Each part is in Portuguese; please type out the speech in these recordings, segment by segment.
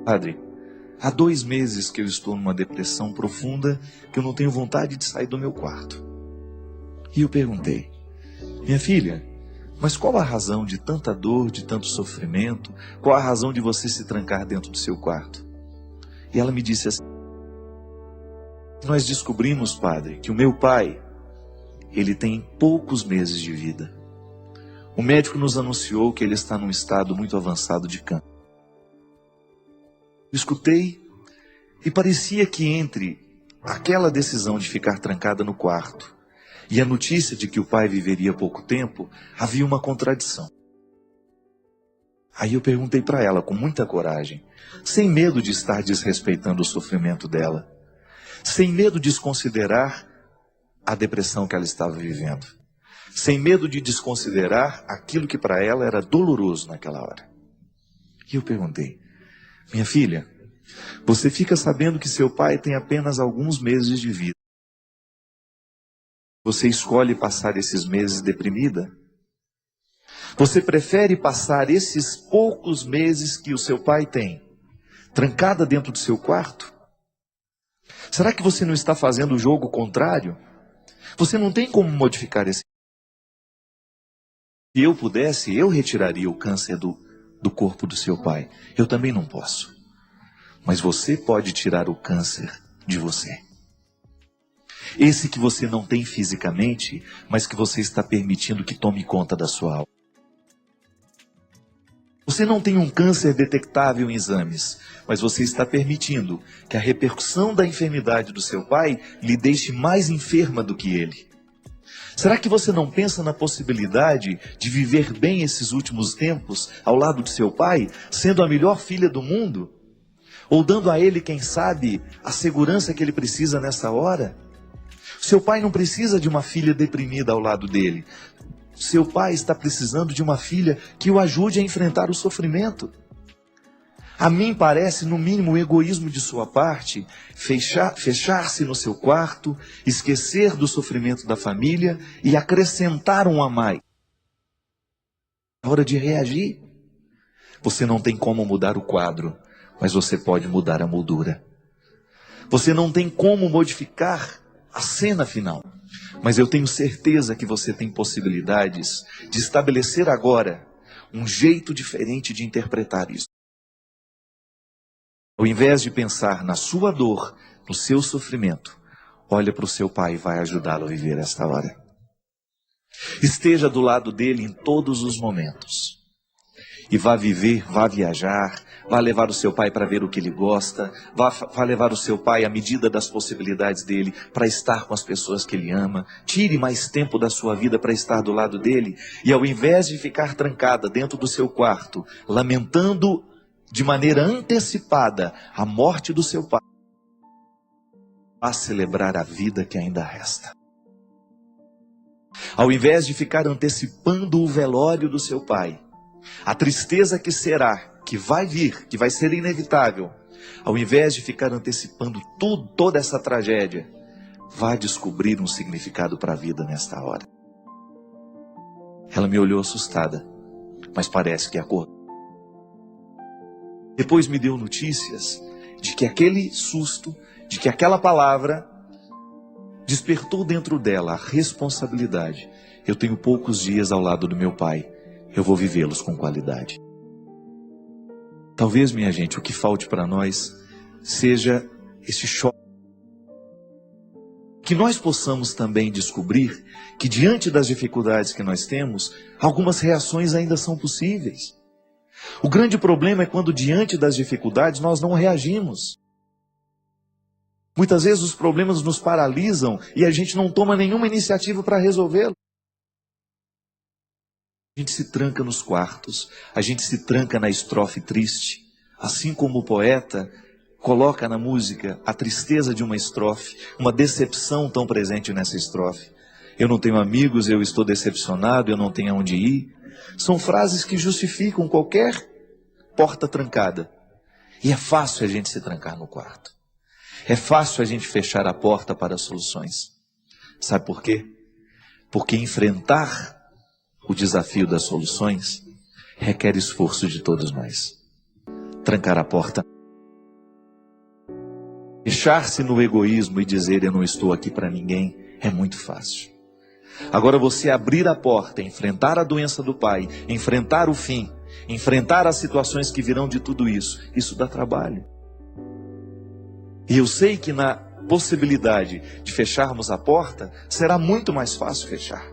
Padre, há 2 meses que eu estou numa depressão profunda, que eu não tenho vontade de sair do meu quarto. E eu perguntei: minha filha, mas qual a razão de tanta dor, de tanto sofrimento? Qual a razão de você se trancar dentro do seu quarto? E ela me disse assim: nós descobrimos, padre, que o meu pai, ele tem poucos meses de vida. O médico nos anunciou que ele está num estado muito avançado de câncer. Escutei e parecia que entre aquela decisão de ficar trancada no quarto e a notícia de que o pai viveria pouco tempo, havia uma contradição. Aí eu perguntei para ela com muita coragem, sem medo de estar desrespeitando o sofrimento dela, sem medo de desconsiderar a depressão que ela estava vivendo, sem medo de desconsiderar aquilo que para ela era doloroso naquela hora. E eu perguntei: minha filha, você fica sabendo que seu pai tem apenas alguns meses de vida. Você escolhe passar esses meses deprimida? Você prefere passar esses poucos meses que o seu pai tem, trancada dentro do seu quarto? Será que você não está fazendo o jogo contrário? Você não tem como modificar esse... Se eu pudesse, eu retiraria o câncer do corpo do seu pai. Eu também não posso. Mas você pode tirar o câncer de você. Esse que você não tem fisicamente, mas que você está permitindo que tome conta da sua alma. Você não tem um câncer detectável em exames, mas você está permitindo que a repercussão da enfermidade do seu pai lhe deixe mais enferma do que ele. Será que você não pensa na possibilidade de viver bem esses últimos tempos ao lado de seu pai, sendo a melhor filha do mundo? Ou dando a ele, quem sabe, a segurança que ele precisa nessa hora? Seu pai não precisa de uma filha deprimida ao lado dele. Seu pai está precisando de uma filha que o ajude a enfrentar o sofrimento. A mim parece, no mínimo, o egoísmo de sua parte, fechar-se no seu quarto, esquecer do sofrimento da família e acrescentar um a mais. É hora de reagir. Você não tem como mudar o quadro, mas você pode mudar a moldura. Você não tem como modificar a cena final, mas eu tenho certeza que você tem possibilidades de estabelecer agora um jeito diferente de interpretar isso. Ao invés de pensar na sua dor, no seu sofrimento, olha para o seu pai e vai ajudá-lo a viver esta hora. Esteja do lado dele em todos os momentos. E vá viver, vá viajar, vá levar o seu pai para ver o que ele gosta, vá levar o seu pai à medida das possibilidades dele para estar com as pessoas que ele ama. Tire mais tempo da sua vida para estar do lado dele e ao invés de ficar trancada dentro do seu quarto, lamentando de maneira antecipada a morte do seu pai, vá celebrar a vida que ainda resta. Ao invés de ficar antecipando o velório do seu pai, a tristeza que será, que vai vir, que vai ser inevitável, ao invés de ficar antecipando toda essa tragédia, vá descobrir um significado para a vida nesta hora. Ela me olhou assustada, mas parece que acordou. Depois me deu notícias de que aquele susto, de que aquela palavra despertou dentro dela a responsabilidade. Eu tenho poucos dias ao lado do meu pai. Eu vou vivê-los com qualidade. Talvez, minha gente, o que falte para nós seja esse choque. Que nós possamos também descobrir que diante das dificuldades que nós temos, algumas reações ainda são possíveis. O grande problema é quando diante das dificuldades nós não reagimos. Muitas vezes os problemas nos paralisam e a gente não toma nenhuma iniciativa para resolvê-los. A gente se tranca nos quartos, a gente se tranca na estrofe triste, assim como o poeta coloca na música a tristeza de uma estrofe, uma decepção tão presente nessa estrofe. Eu não tenho amigos, eu estou decepcionado, eu não tenho aonde ir. São frases que justificam qualquer porta trancada. E é fácil a gente se trancar no quarto. É fácil a gente fechar a porta para as soluções. Sabe por quê? Porque enfrentar o desafio das soluções requer esforço de todos nós. Trancar a porta Fechar-se no egoísmo e dizer eu não estou aqui para ninguém é muito fácil. Agora você abrir a porta, enfrentar a doença do pai, enfrentar o fim, enfrentar as situações que virão de tudo isso, isso dá trabalho. E eu sei que na possibilidade de fecharmos a porta, será muito mais fácil fechar.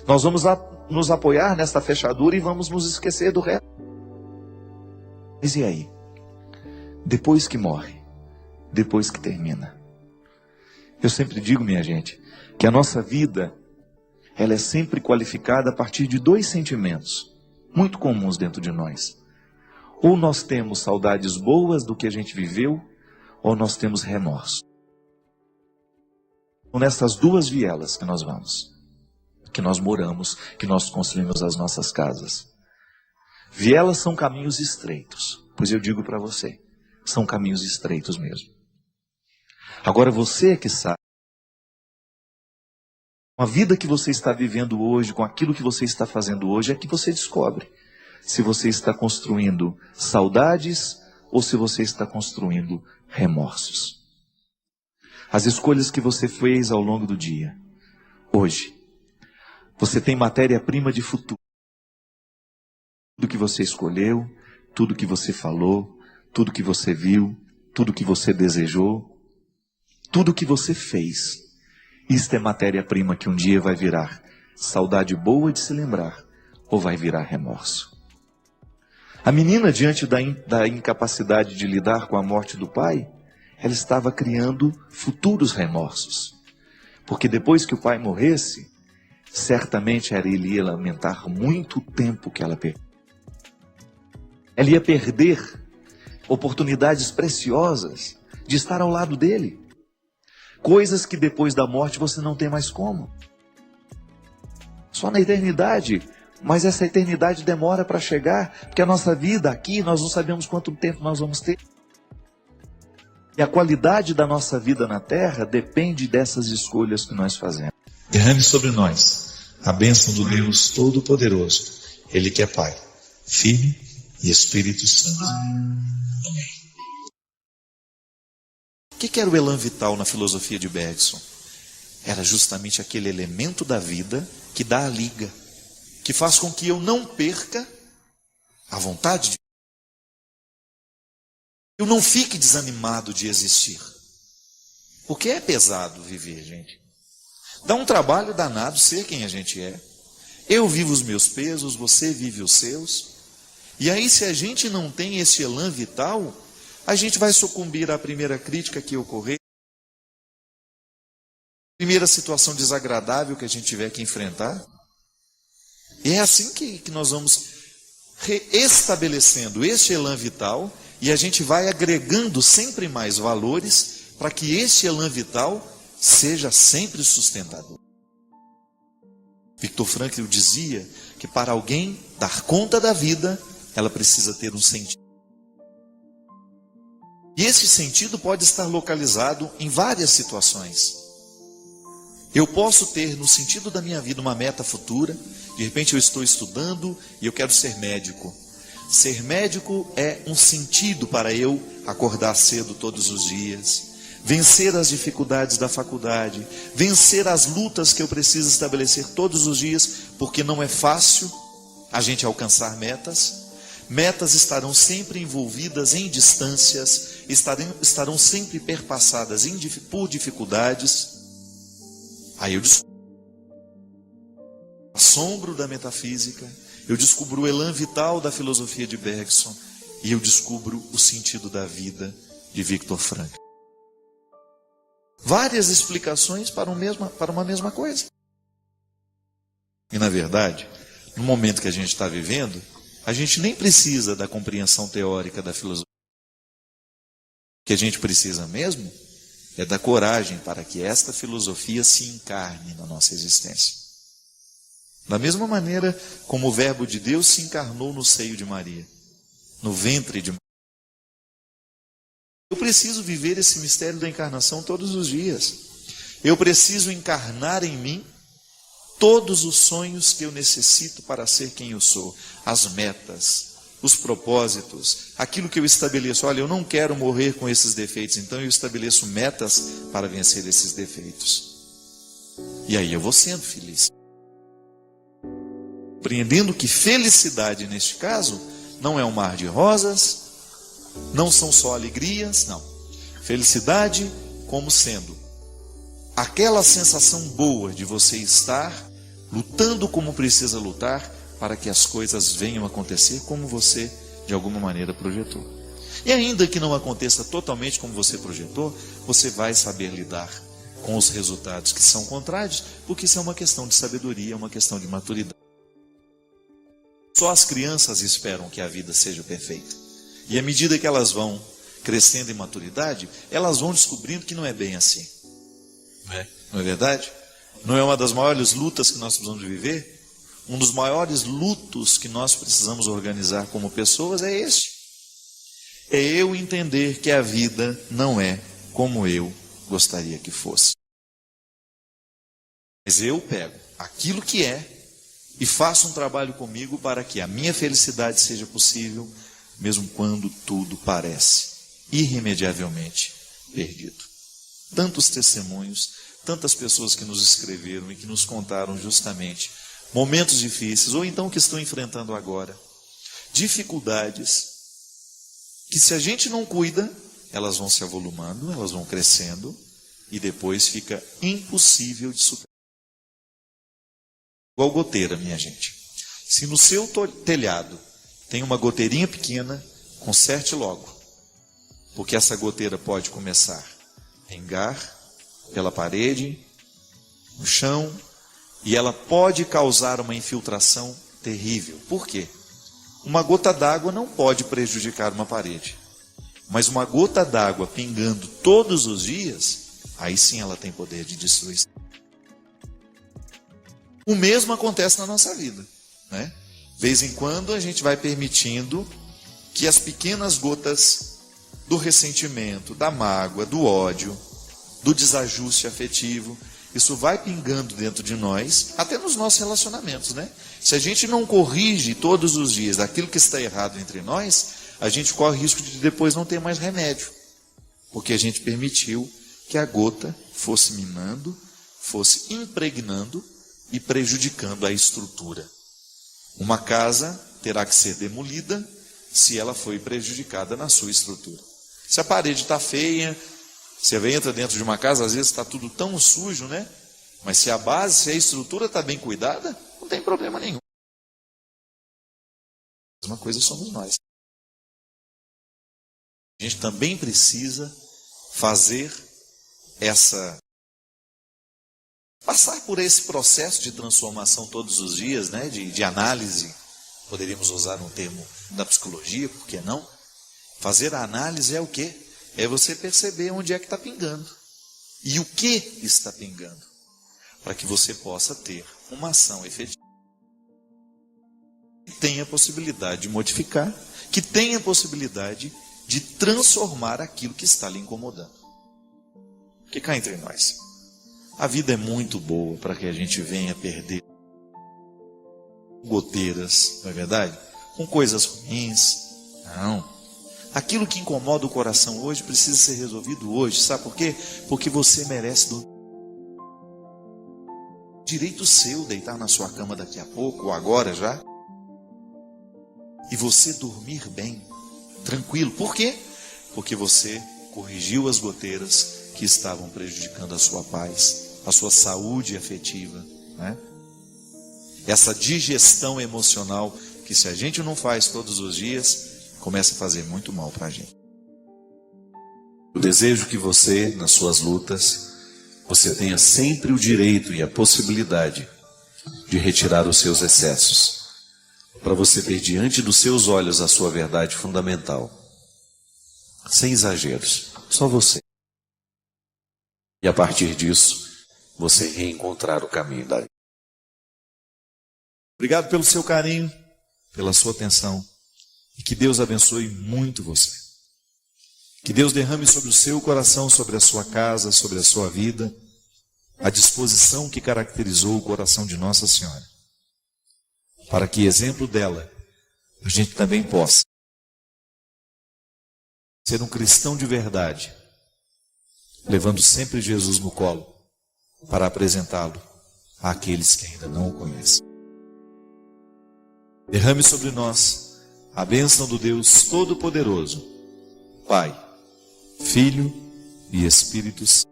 Nós vamos nos apoiar nesta fechadura e vamos nos esquecer do resto. Mas e aí? Depois que morre, depois que termina. Eu sempre digo, minha gente, que a nossa vida, ela é sempre qualificada a partir de dois sentimentos muito comuns dentro de nós. Ou nós temos saudades boas do que a gente viveu, ou nós temos remorso. São nessas duas vielas que nós vamos, que nós moramos, que nós construímos as nossas casas. Vielas são caminhos estreitos, pois eu digo para você, são caminhos estreitos mesmo. Agora você que sabe, com a vida que você está vivendo hoje, com aquilo que você está fazendo hoje, é que você descobre se você está construindo saudades ou se você está construindo remorsos. As escolhas que você fez ao longo do dia, hoje, você tem matéria-prima de futuro. Tudo que você escolheu, tudo que você falou, tudo que você viu, tudo que você desejou, tudo que você fez. Isto é matéria-prima que um dia vai virar saudade boa de se lembrar, ou vai virar remorso. A menina, diante da incapacidade de lidar com a morte do pai, ela estava criando futuros remorsos. Porque depois que o pai morresse, certamente ele ia lamentar muito o tempo que ela perdeu. Ela ia perder oportunidades preciosas de estar ao lado dele. Coisas que depois da morte você não tem mais como. Só na eternidade. Mas essa eternidade demora para chegar, porque a nossa vida aqui, nós não sabemos quanto tempo nós vamos ter. E a qualidade da nossa vida na terra depende dessas escolhas que nós fazemos. Derrame sobre nós a bênção do Deus Todo-Poderoso, Ele que é Pai, Filho e Espírito Santo. Amém. O que era o elan vital na filosofia de Bergson? Era justamente aquele elemento da vida que dá a liga, que faz com que eu não perca a vontade de eu não fique desanimado de existir. Porque é pesado viver, gente. Dá um trabalho danado ser quem a gente é. Eu vivo os meus pesos, você vive os seus. E aí, se a gente não tem esse elan vital, a gente vai sucumbir à primeira crítica que ocorrer, primeira situação desagradável que a gente tiver que enfrentar. E é assim que nós vamos reestabelecendo este elan vital e a gente vai agregando sempre mais valores para que este elan vital seja sempre sustentador. Viktor Frankl dizia que para alguém dar conta da vida, ela precisa ter um sentido. E esse sentido pode estar localizado em várias situações. Eu posso ter no sentido da minha vida uma meta futura. De repente eu estou estudando e eu quero ser médico. Ser médico é um sentido para eu acordar cedo todos os dias, vencer as dificuldades da faculdade, vencer as lutas que eu preciso estabelecer todos os dias, porque não é fácil a gente alcançar metas. Metas estarão sempre envolvidas em distâncias, estarão sempre perpassadas por dificuldades. Aí eu descubro o assombro da metafísica, eu descubro o elan vital da filosofia de Bergson e eu descubro o sentido da vida de Viktor Frankl. Várias explicações para uma mesma coisa. E na verdade, no momento que a gente está vivendo, a gente nem precisa da compreensão teórica da filosofia. O que a gente precisa mesmo é da coragem para que esta filosofia se encarne na nossa existência. Da mesma maneira como o Verbo de Deus se encarnou no seio de Maria, no ventre de Maria. Eu preciso viver esse mistério da encarnação todos os dias. Eu preciso encarnar em mim todos os sonhos que eu necessito para ser quem eu sou. As metas, os propósitos, aquilo que eu estabeleço. Olha, eu não quero morrer com esses defeitos, então eu estabeleço metas para vencer esses defeitos. E aí eu vou sendo feliz. Compreendendo que felicidade, neste caso, não é um mar de rosas, não são só alegrias, não. Felicidade como sendo aquela sensação boa de você estar lutando como precisa lutar para que as coisas venham a acontecer como você, de alguma maneira, projetou. E ainda que não aconteça totalmente como você projetou, você vai saber lidar com os resultados que são contrários, porque isso é uma questão de sabedoria, é uma questão de maturidade. Só as crianças esperam que a vida seja perfeita. E à medida que elas vão crescendo em maturidade, elas vão descobrindo que não é bem assim. Não é verdade? Não é uma das maiores lutas que nós precisamos viver? Um dos maiores lutos que nós precisamos organizar como pessoas é este. É eu entender que a vida não é como eu gostaria que fosse. Mas eu pego aquilo que é e faço um trabalho comigo para que a minha felicidade seja possível, mesmo quando tudo parece irremediavelmente perdido. Tantos testemunhos, tantas pessoas que nos escreveram e que nos contaram justamente momentos difíceis, ou então que estão enfrentando agora dificuldades, que se a gente não cuida, elas vão se avolumando, elas vão crescendo, e depois fica impossível de superar. Igual goteira, minha gente. Se no seu telhado tem uma goteirinha pequena, conserte logo, porque essa goteira pode começar a pingar pela parede, no chão, e ela pode causar uma infiltração terrível. Por quê? Uma gota d'água não pode prejudicar uma parede. Mas uma gota d'água pingando todos os dias, aí sim ela tem poder de destruição. O mesmo acontece na nossa vida, né? De vez em quando a gente vai permitindo que as pequenas gotas do ressentimento, da mágoa, do ódio, do desajuste afetivo, isso vai pingando dentro de nós, até nos nossos relacionamentos, né? Se a gente não corrige todos os dias aquilo que está errado entre nós, a gente corre o risco de depois não ter mais remédio, porque a gente permitiu que a gota fosse minando, fosse impregnando e prejudicando a estrutura. Uma casa terá que ser demolida se ela foi prejudicada na sua estrutura. Se a parede está feia, você entra dentro de uma casa, às vezes está tudo tão sujo, né? Mas se a base, se a estrutura está bem cuidada, não tem problema nenhum. A mesma coisa somos nós. A gente também precisa fazer passar por esse processo de transformação todos os dias, né? De análise. Poderíamos usar um termo da psicologia, por que não? Fazer a análise é o quê? É você perceber onde é que está pingando. E o que está pingando. Para que você possa ter uma ação efetiva. Que tenha a possibilidade de modificar, que tenha a possibilidade de transformar aquilo que está lhe incomodando. Porque cá entre nós, a vida é muito boa para que a gente venha perder goteiras, não é verdade? Com coisas ruins. Não. Aquilo que incomoda o coração hoje precisa ser resolvido hoje. Sabe por quê? Porque você merece direito seu deitar na sua cama daqui a pouco, ou agora já. E você dormir bem, tranquilo. Por quê? Porque você corrigiu as goteiras que estavam prejudicando a sua paz, a sua saúde afetiva, né? Essa digestão emocional que se a gente não faz todos os dias, começa a fazer muito mal para a gente. Eu desejo que você, nas suas lutas, você tenha sempre o direito e a possibilidade de retirar os seus excessos, para você ter diante dos seus olhos a sua verdade fundamental, sem exageros, só você. E a partir disso, você reencontrar o caminho da vida. Obrigado pelo seu carinho, pela sua atenção. E que Deus abençoe muito você. Que Deus derrame sobre o seu coração, sobre a sua casa, sobre a sua vida, a disposição que caracterizou o coração de Nossa Senhora. Para que, exemplo dela, a gente também possa ser um cristão de verdade, levando sempre Jesus no colo para apresentá-lo àqueles que ainda não o conhecem. Derrame sobre nós a bênção do Deus Todo-Poderoso, Pai, Filho e Espírito Santo.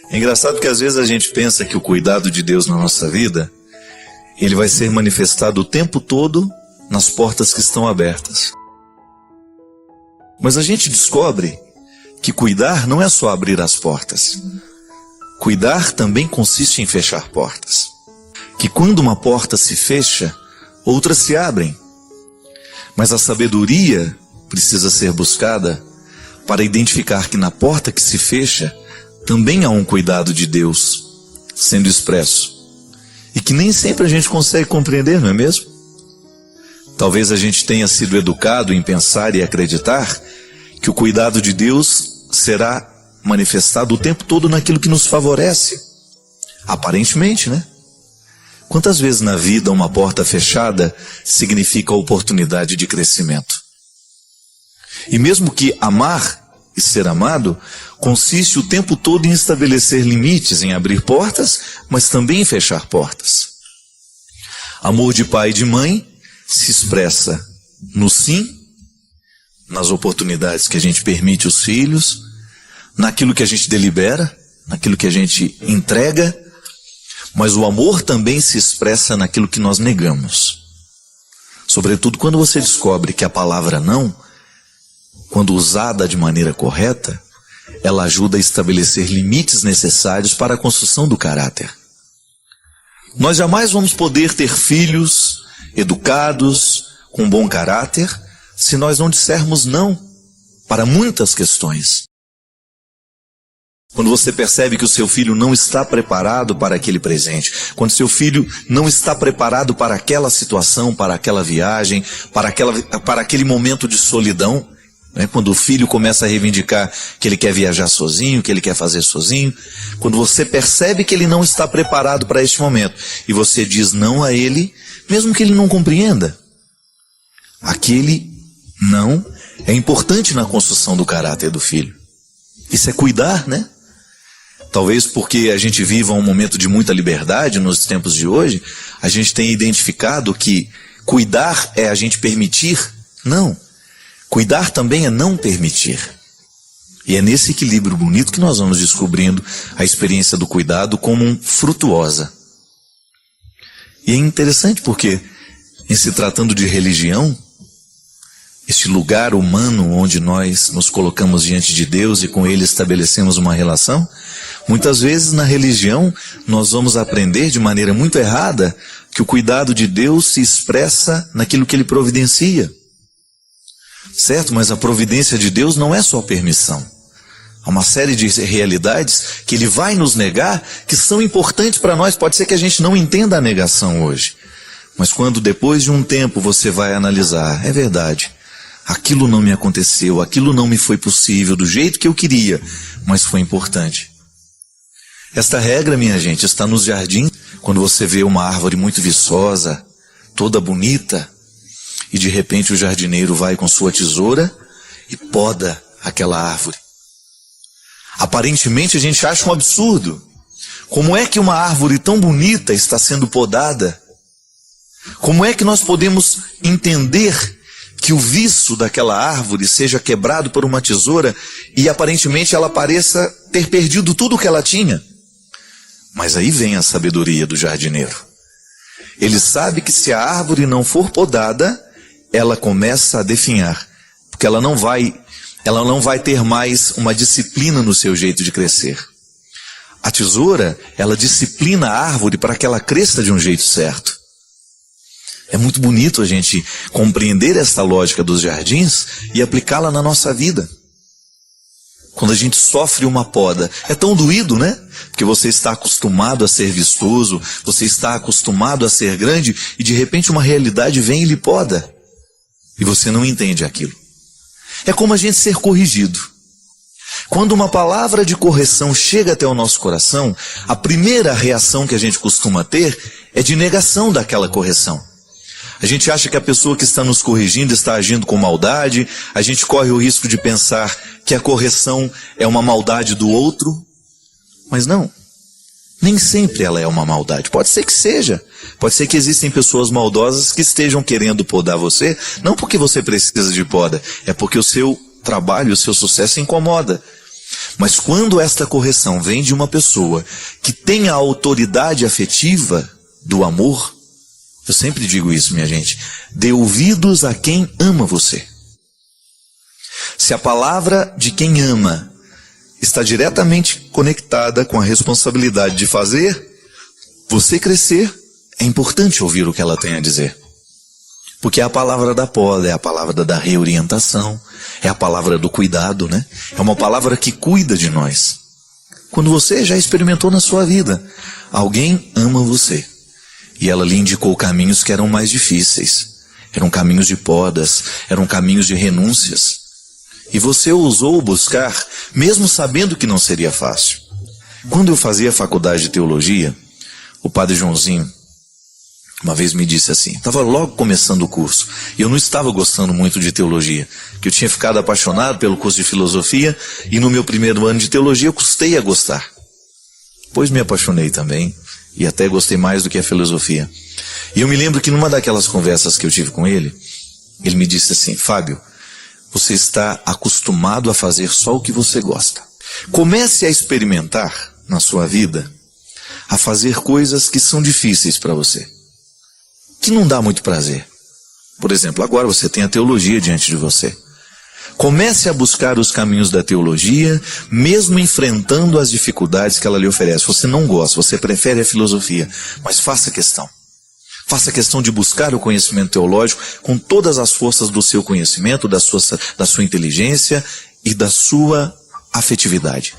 É engraçado que às vezes a gente pensa que o cuidado de Deus na nossa vida, ele vai ser manifestado o tempo todo nas portas que estão abertas. Mas a gente descobre que cuidar não é só abrir as portas. Cuidar também consiste em fechar portas. Que quando uma porta se fecha, outras se abrem. Mas a sabedoria precisa ser buscada para identificar que na porta que se fecha, também há um cuidado de Deus sendo expresso. E que nem sempre a gente consegue compreender, não é mesmo? Talvez a gente tenha sido educado em pensar e acreditar que o cuidado de Deus será manifestado o tempo todo naquilo que nos favorece. Aparentemente, né? Quantas vezes na vida uma porta fechada significa oportunidade de crescimento? E mesmo que amar e ser amado consiste o tempo todo em estabelecer limites, em abrir portas, mas também em fechar portas. Amor de pai e de mãe se expressa no sim, nas oportunidades que a gente permite aos filhos, naquilo que a gente delibera, naquilo que a gente entrega, mas o amor também se expressa naquilo que nós negamos. Sobretudo quando você descobre que a palavra não, quando usada de maneira correta, ela ajuda a estabelecer limites necessários para a construção do caráter. Nós jamais vamos poder ter filhos educados, com bom caráter, se nós não dissermos não para muitas questões. Quando você percebe que o seu filho não está preparado para aquele presente, quando seu filho não está preparado para aquela situação, para aquela viagem, para aquele momento de solidão, né? Quando o filho começa a reivindicar que ele quer viajar sozinho, que ele quer fazer sozinho, quando você percebe que ele não está preparado para este momento, e você diz não a ele, mesmo que ele não compreenda, aquele não é importante na construção do caráter do filho. Isso é cuidar, né? Talvez porque a gente viva um momento de muita liberdade nos tempos de hoje, a gente tenha identificado que cuidar é a gente permitir. Não. Cuidar também é não permitir. E é nesse equilíbrio bonito que nós vamos descobrindo a experiência do cuidado como frutuosa. E é interessante porque, em se tratando de religião, este lugar humano onde nós nos colocamos diante de Deus e com Ele estabelecemos uma relação, muitas vezes na religião nós vamos aprender de maneira muito errada que o cuidado de Deus se expressa naquilo que Ele providencia. Certo? Mas a providência de Deus não é só permissão. Há uma série de realidades que Ele vai nos negar que são importantes para nós. Pode ser que a gente não entenda a negação hoje. Mas quando depois de um tempo você vai analisar, é verdade, aquilo não me aconteceu, aquilo não me foi possível do jeito que eu queria, mas foi importante. Esta regra, minha gente, está nos jardins, quando você vê uma árvore muito viçosa, toda bonita, e de repente o jardineiro vai com sua tesoura e poda aquela árvore. Aparentemente a gente acha um absurdo. Como é que uma árvore tão bonita está sendo podada? Como é que nós podemos entender que o viço daquela árvore seja quebrado por uma tesoura e aparentemente ela pareça ter perdido tudo o que ela tinha? Mas aí vem a sabedoria do jardineiro. Ele sabe que se a árvore não for podada, ela começa a definhar, porque ela não vai ter mais uma disciplina no seu jeito de crescer. A tesoura, ela disciplina a árvore para que ela cresça de um jeito certo. É muito bonito a gente compreender esta lógica dos jardins e aplicá-la na nossa vida. Quando a gente sofre uma poda, é tão doído, né? Porque você está acostumado a ser vistoso, você está acostumado a ser grande, e de repente uma realidade vem e lhe poda. E você não entende aquilo. É como a gente ser corrigido. Quando uma palavra de correção chega até o nosso coração, a primeira reação que a gente costuma ter é de negação daquela correção. A gente acha que a pessoa que está nos corrigindo está agindo com maldade, a gente corre o risco de pensar que a correção é uma maldade do outro, mas não. Nem sempre ela é uma maldade. Pode ser que seja. Pode ser que existem pessoas maldosas que estejam querendo podar você, não porque você precisa de poda, é porque o seu trabalho, o seu sucesso incomoda. Mas quando esta correção vem de uma pessoa que tem a autoridade afetiva do amor, eu sempre digo isso, minha gente, dê ouvidos a quem ama você. Se a palavra de quem ama está diretamente conectada com a responsabilidade de fazer você crescer, é importante ouvir o que ela tem a dizer. Porque é a palavra da poda, é a palavra da reorientação, é a palavra do cuidado, né? É uma palavra que cuida de nós. Quando você já experimentou na sua vida, alguém ama você. E ela lhe indicou caminhos que eram mais difíceis. Eram caminhos de podas, eram caminhos de renúncias. E você ousou buscar, mesmo sabendo que não seria fácil. Quando eu fazia faculdade de teologia, o padre Joãozinho uma vez me disse assim, estava logo começando o curso, e eu não estava gostando muito de teologia, que eu tinha ficado apaixonado pelo curso de filosofia, e no meu primeiro ano de teologia eu custei a gostar. Depois me apaixonei também, e até gostei mais do que a filosofia. E eu me lembro que numa daquelas conversas que eu tive com ele, ele me disse assim, Fábio, você está acostumado a fazer só o que você gosta. Comece a experimentar na sua vida, a fazer coisas que são difíceis para você, que não dá muito prazer. Por exemplo, agora você tem a teologia diante de você. Comece a buscar os caminhos da teologia, mesmo enfrentando as dificuldades que ela lhe oferece. Você não gosta, você prefere a filosofia, mas faça questão. Faça questão de buscar o conhecimento teológico com todas as forças do seu conhecimento, da sua inteligência e da sua afetividade.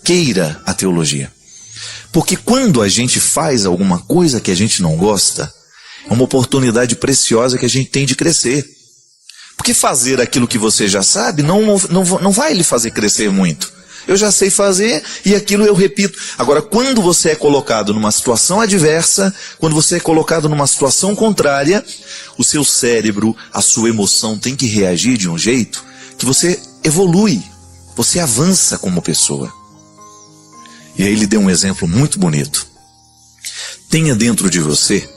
Queira a teologia. Porque quando a gente faz alguma coisa que a gente não gosta, é uma oportunidade preciosa que a gente tem de crescer. Porque fazer aquilo que você já sabe não vai lhe fazer crescer muito. Eu já sei fazer e aquilo eu repito. Agora, quando você é colocado numa situação adversa, quando você é colocado numa situação contrária, o seu cérebro, a sua emoção tem que reagir de um jeito que você evolui, você avança como pessoa. E aí ele deu um exemplo muito bonito. Tenha dentro de você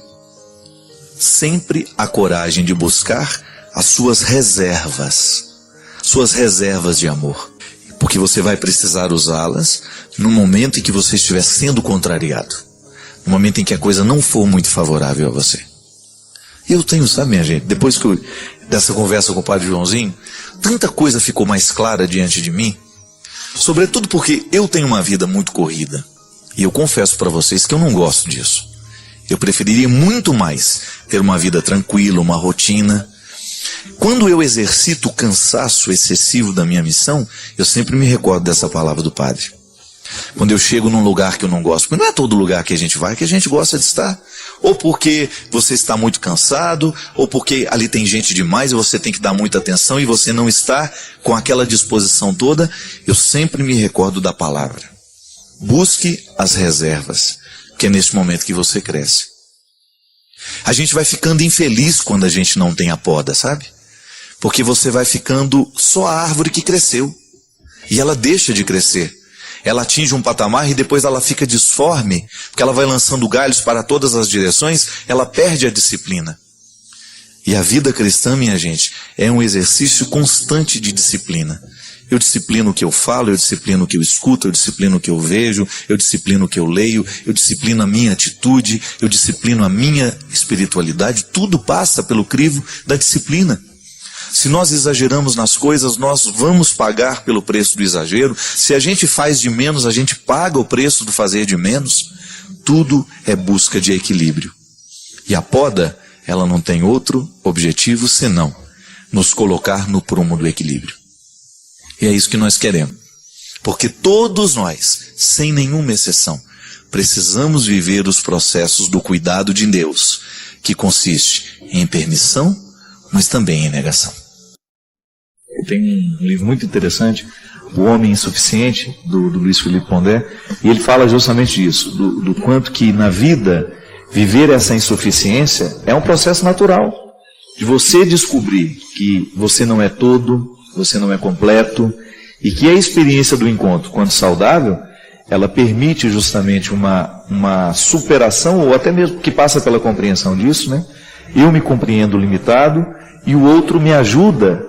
sempre a coragem de buscar as suas reservas de amor. Porque você vai precisar usá-las no momento em que você estiver sendo contrariado. No momento em que a coisa não for muito favorável a você. Eu tenho, sabe, minha gente, depois dessa conversa com o padre Joãozinho, tanta coisa ficou mais clara diante de mim. Sobretudo porque eu tenho uma vida muito corrida. E eu confesso para vocês que eu não gosto disso. Eu preferiria muito mais ter uma vida tranquila, uma rotina. Quando eu exercito o cansaço excessivo da minha missão, eu sempre me recordo dessa palavra do padre. Quando eu chego num lugar que eu não gosto, porque não é todo lugar que a gente vai que a gente gosta de estar. Ou porque você está muito cansado, ou porque ali tem gente demais e você tem que dar muita atenção e você não está com aquela disposição toda, eu sempre me recordo da palavra. Busque as reservas, que é nesse momento que você cresce. A gente vai ficando infeliz quando a gente não tem a poda, sabe? Porque você vai ficando só a árvore que cresceu. E ela deixa de crescer. Ela atinge um patamar e depois ela fica disforme, porque ela vai lançando galhos para todas as direções, ela perde a disciplina. E a vida cristã, minha gente, é um exercício constante de disciplina. Eu disciplino o que eu falo, eu disciplino o que eu escuto, eu disciplino o que eu vejo, eu disciplino o que eu leio, eu disciplino a minha atitude, eu disciplino a minha espiritualidade. Tudo passa pelo crivo da disciplina. Se nós exageramos nas coisas, nós vamos pagar pelo preço do exagero. Se a gente faz de menos, a gente paga o preço do fazer de menos. Tudo é busca de equilíbrio. E a poda, ela não tem outro objetivo senão nos colocar no prumo do equilíbrio. E é isso que nós queremos. porque todos nós, sem nenhuma exceção, precisamos viver os processos do cuidado de Deus, que consiste em permissão, mas também em negação. Tem um livro muito interessante, O Homem Insuficiente, do Luiz Felipe Pondé, e ele fala justamente disso, do quanto que na vida, viver essa insuficiência é um processo natural, de você descobrir que você não é todo, você não é completo, e que a experiência do encontro, quando saudável, ela permite justamente uma superação, ou até mesmo que passa pela compreensão disso, né? Eu me compreendo limitado, e o outro me ajuda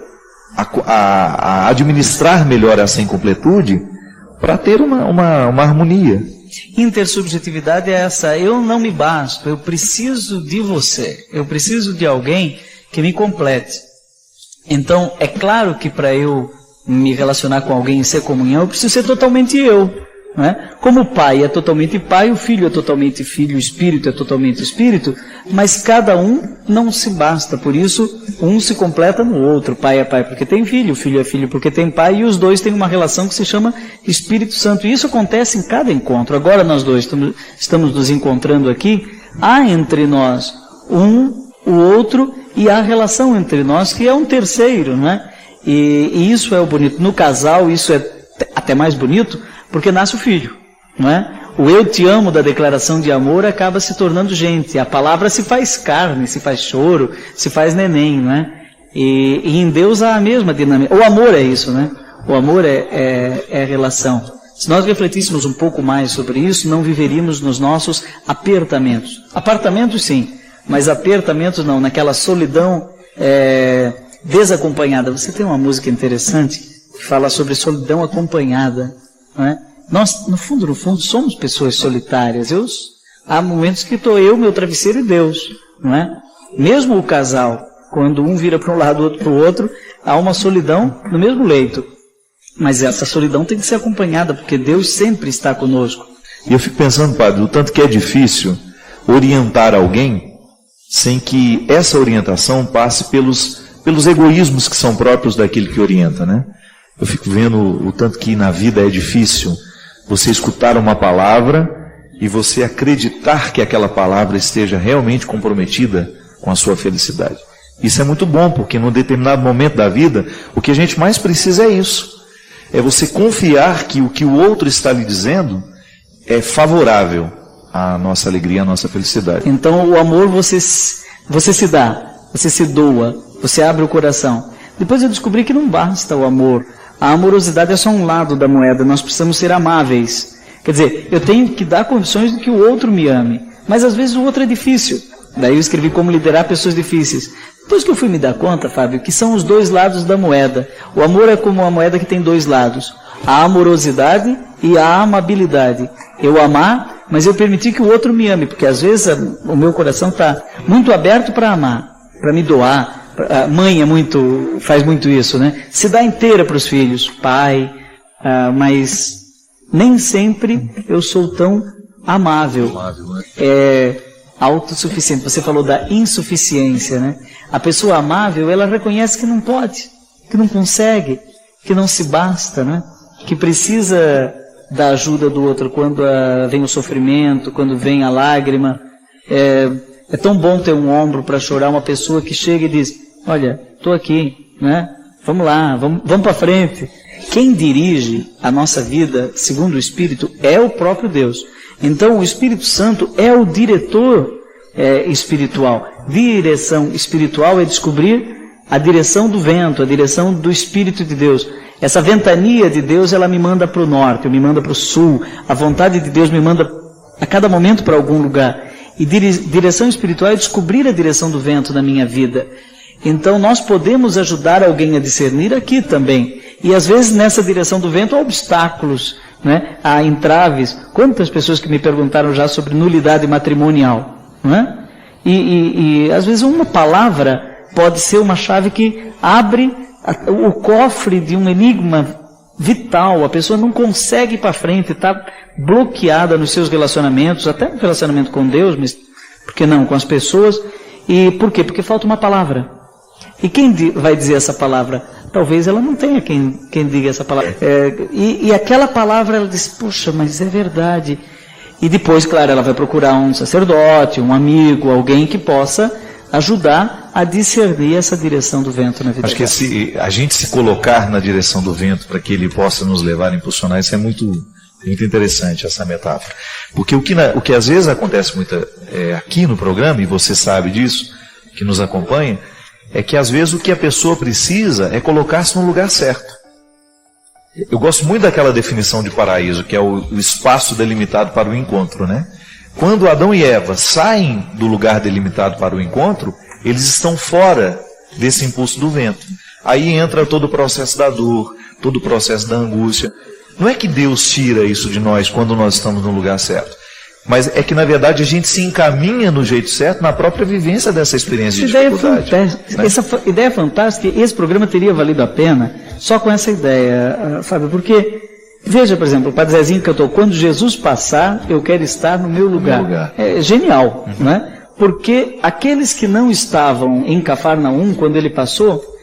a administrar melhor essa incompletude para ter uma harmonia. Intersubjetividade é essa: eu não me basto, eu preciso de você, eu preciso de alguém que me complete. Então, é claro que para eu me relacionar com alguém e ser comunhão, eu preciso ser totalmente eu. Não é? Como o pai é totalmente pai, o filho é totalmente filho, o espírito é totalmente espírito, mas cada um não se basta, por isso um se completa no outro. O pai é pai porque tem filho, o filho é filho porque tem pai, e os dois têm uma relação que se chama Espírito Santo. E isso acontece em cada encontro. Agora nós dois estamos nos encontrando aqui, há entre nós o outro, e há relação entre nós que é um terceiro, não é? E isso é o bonito. No casal isso é até mais bonito, porque nasce o filho, não é? O eu te amo da declaração de amor acaba se tornando gente. A palavra se faz carne, se faz choro, se faz neném, não é? E em Deus há a mesma dinâmica. O amor é isso, né? O amor é relação. Se nós refletíssemos um pouco mais sobre isso, não viveríamos nos nossos apertamentos. Apartamentos sim, mas apertamentos não, naquela solidão desacompanhada. Você tem uma música interessante que fala sobre solidão acompanhada. Não é? Nós, no fundo, somos pessoas solitárias. Há momentos que estou eu, meu travesseiro e Deus. Não é? Mesmo o casal, quando um vira para um lado, o outro para o outro, há uma solidão no mesmo leito. Mas essa solidão tem que ser acompanhada, porque Deus sempre está conosco. E eu fico pensando, padre, o tanto que é difícil orientar alguém sem que essa orientação passe pelos egoísmos que são próprios daquele que orienta, né? Eu fico vendo o tanto que na vida é difícil você escutar uma palavra e você acreditar que aquela palavra esteja realmente comprometida com a sua felicidade. Isso é muito bom, porque num determinado momento da vida, o que a gente mais precisa é isso. É você confiar que o que o outro está lhe dizendo é favorável à nossa alegria, à nossa felicidade. Então o amor você se dá, você se doa, você abre o coração. Depois eu descobri que não basta o amor. A amorosidade é só um lado da moeda, nós precisamos ser amáveis. Quer dizer, eu tenho que dar condições de que o outro me ame, mas às vezes o outro é difícil. Daí eu escrevi Como Liderar Pessoas Difíceis. Depois que eu fui me dar conta, Fábio, que são os dois lados da moeda. O amor é como uma moeda que tem dois lados: a amorosidade e a amabilidade. Eu amar, mas eu permitir que o outro me ame, porque às vezes o meu coração está muito aberto para amar, para me doar. A mãe faz muito isso, né? Se dá inteira para os filhos, pai, mas nem sempre eu sou tão amável. Autossuficiente. Você falou da insuficiência, né? A pessoa amável, ela reconhece que não pode, que não consegue, que não se basta, né? Que precisa da ajuda do outro quando vem o sofrimento, quando vem a lágrima. É tão bom ter um ombro para chorar, uma pessoa que chega e diz: olha, estou aqui, né? Vamos lá, vamos para frente. Quem dirige a nossa vida, segundo o Espírito, é o próprio Deus. Então o Espírito Santo é o diretor espiritual. Direção espiritual é descobrir a direção do vento, a direção do Espírito de Deus. Essa ventania de Deus, ela me manda para o norte, me manda para o sul. A vontade de Deus me manda a cada momento para algum lugar. E direção espiritual é descobrir a direção do vento na minha vida. Então nós podemos ajudar alguém a discernir aqui também. E às vezes nessa direção do vento há obstáculos, né? Há entraves. Quantas pessoas que me perguntaram já sobre nulidade matrimonial, né? E às vezes uma palavra pode ser uma chave que abre o cofre de um enigma vital. A pessoa não consegue ir para frente, está bloqueada nos seus relacionamentos, até no relacionamento com Deus, mas por que não, com as pessoas. E por quê? Porque falta uma palavra. E quem vai dizer essa palavra? talvez ela não tenha quem diga essa palavra. E aquela palavra, ela diz, puxa, mas é verdade. E depois, claro, ela vai procurar um sacerdote, um amigo, alguém que possa ajudar a discernir essa direção do vento na vida dela. Acho que a gente se colocar na direção do vento para que ele possa nos levar a impulsionar, isso é muito interessante, essa metáfora. Porque o que às vezes acontece muito aqui no programa, e você sabe disso, que nos acompanha, é que às vezes o que a pessoa precisa é colocar-se no lugar certo. Eu gosto muito daquela definição de paraíso, que é o espaço delimitado para o encontro, né? Quando Adão e Eva saem do lugar delimitado para o encontro, eles estão fora desse impulso do vento. Aí entra todo o processo da dor, todo o processo da angústia. Não é que Deus tira isso de nós quando nós estamos no lugar certo, mas é que na verdade a gente se encaminha no jeito certo na própria vivência dessa experiência de dificuldade. Essa ideia é fantástica. Esse programa teria valido a pena só com essa ideia, Fábio, porque veja, por exemplo, o Padre Zezinho cantou, quando Jesus passar, eu quero estar no meu lugar. É genial, não é? Porque aqueles que não estavam em Cafarnaum, quando ele passou,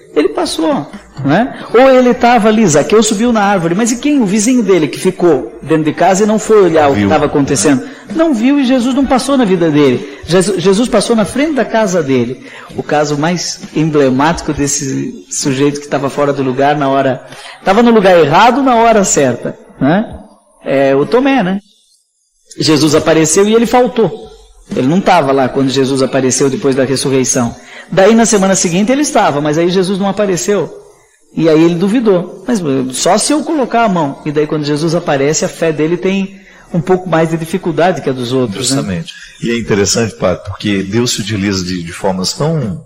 não é? Ou ele estava ali, Zaqueu subiu na árvore, mas e quem? O vizinho dele que ficou dentro de casa e não foi olhar o que estava acontecendo. Não viu e Jesus não passou na vida dele. Jesus passou na frente da casa dele. O caso mais emblemático desse sujeito que estava fora do lugar na hora... Estava no lugar errado na hora certa. Né? É o Tomé, né? Jesus apareceu e ele faltou. Ele não estava lá quando Jesus apareceu depois da ressurreição. Daí na semana seguinte ele estava, mas aí Jesus não apareceu. E aí ele duvidou. Mas só se eu colocar a mão. E daí quando Jesus aparece, a fé dele tem um pouco mais de dificuldade que a dos outros. Justamente. Né? E é interessante, Padre, porque Deus se utiliza de formas tão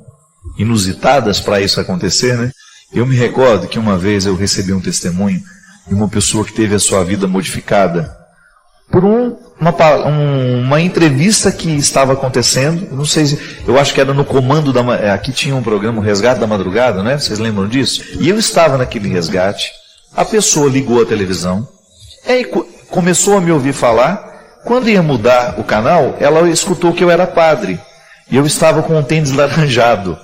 inusitadas para isso acontecer, né? Eu me recordo que uma vez eu recebi um testemunho de uma pessoa que teve a sua vida modificada por uma entrevista que estava acontecendo, não sei se, eu acho que era no Comando da... Aqui tinha um programa, o Resgate da Madrugada, né? Vocês lembram disso? E eu estava naquele resgate, a pessoa ligou a televisão, aí começou a me ouvir falar, quando ia mudar o canal, ela escutou que eu era padre, e eu estava com um tênis laranjado.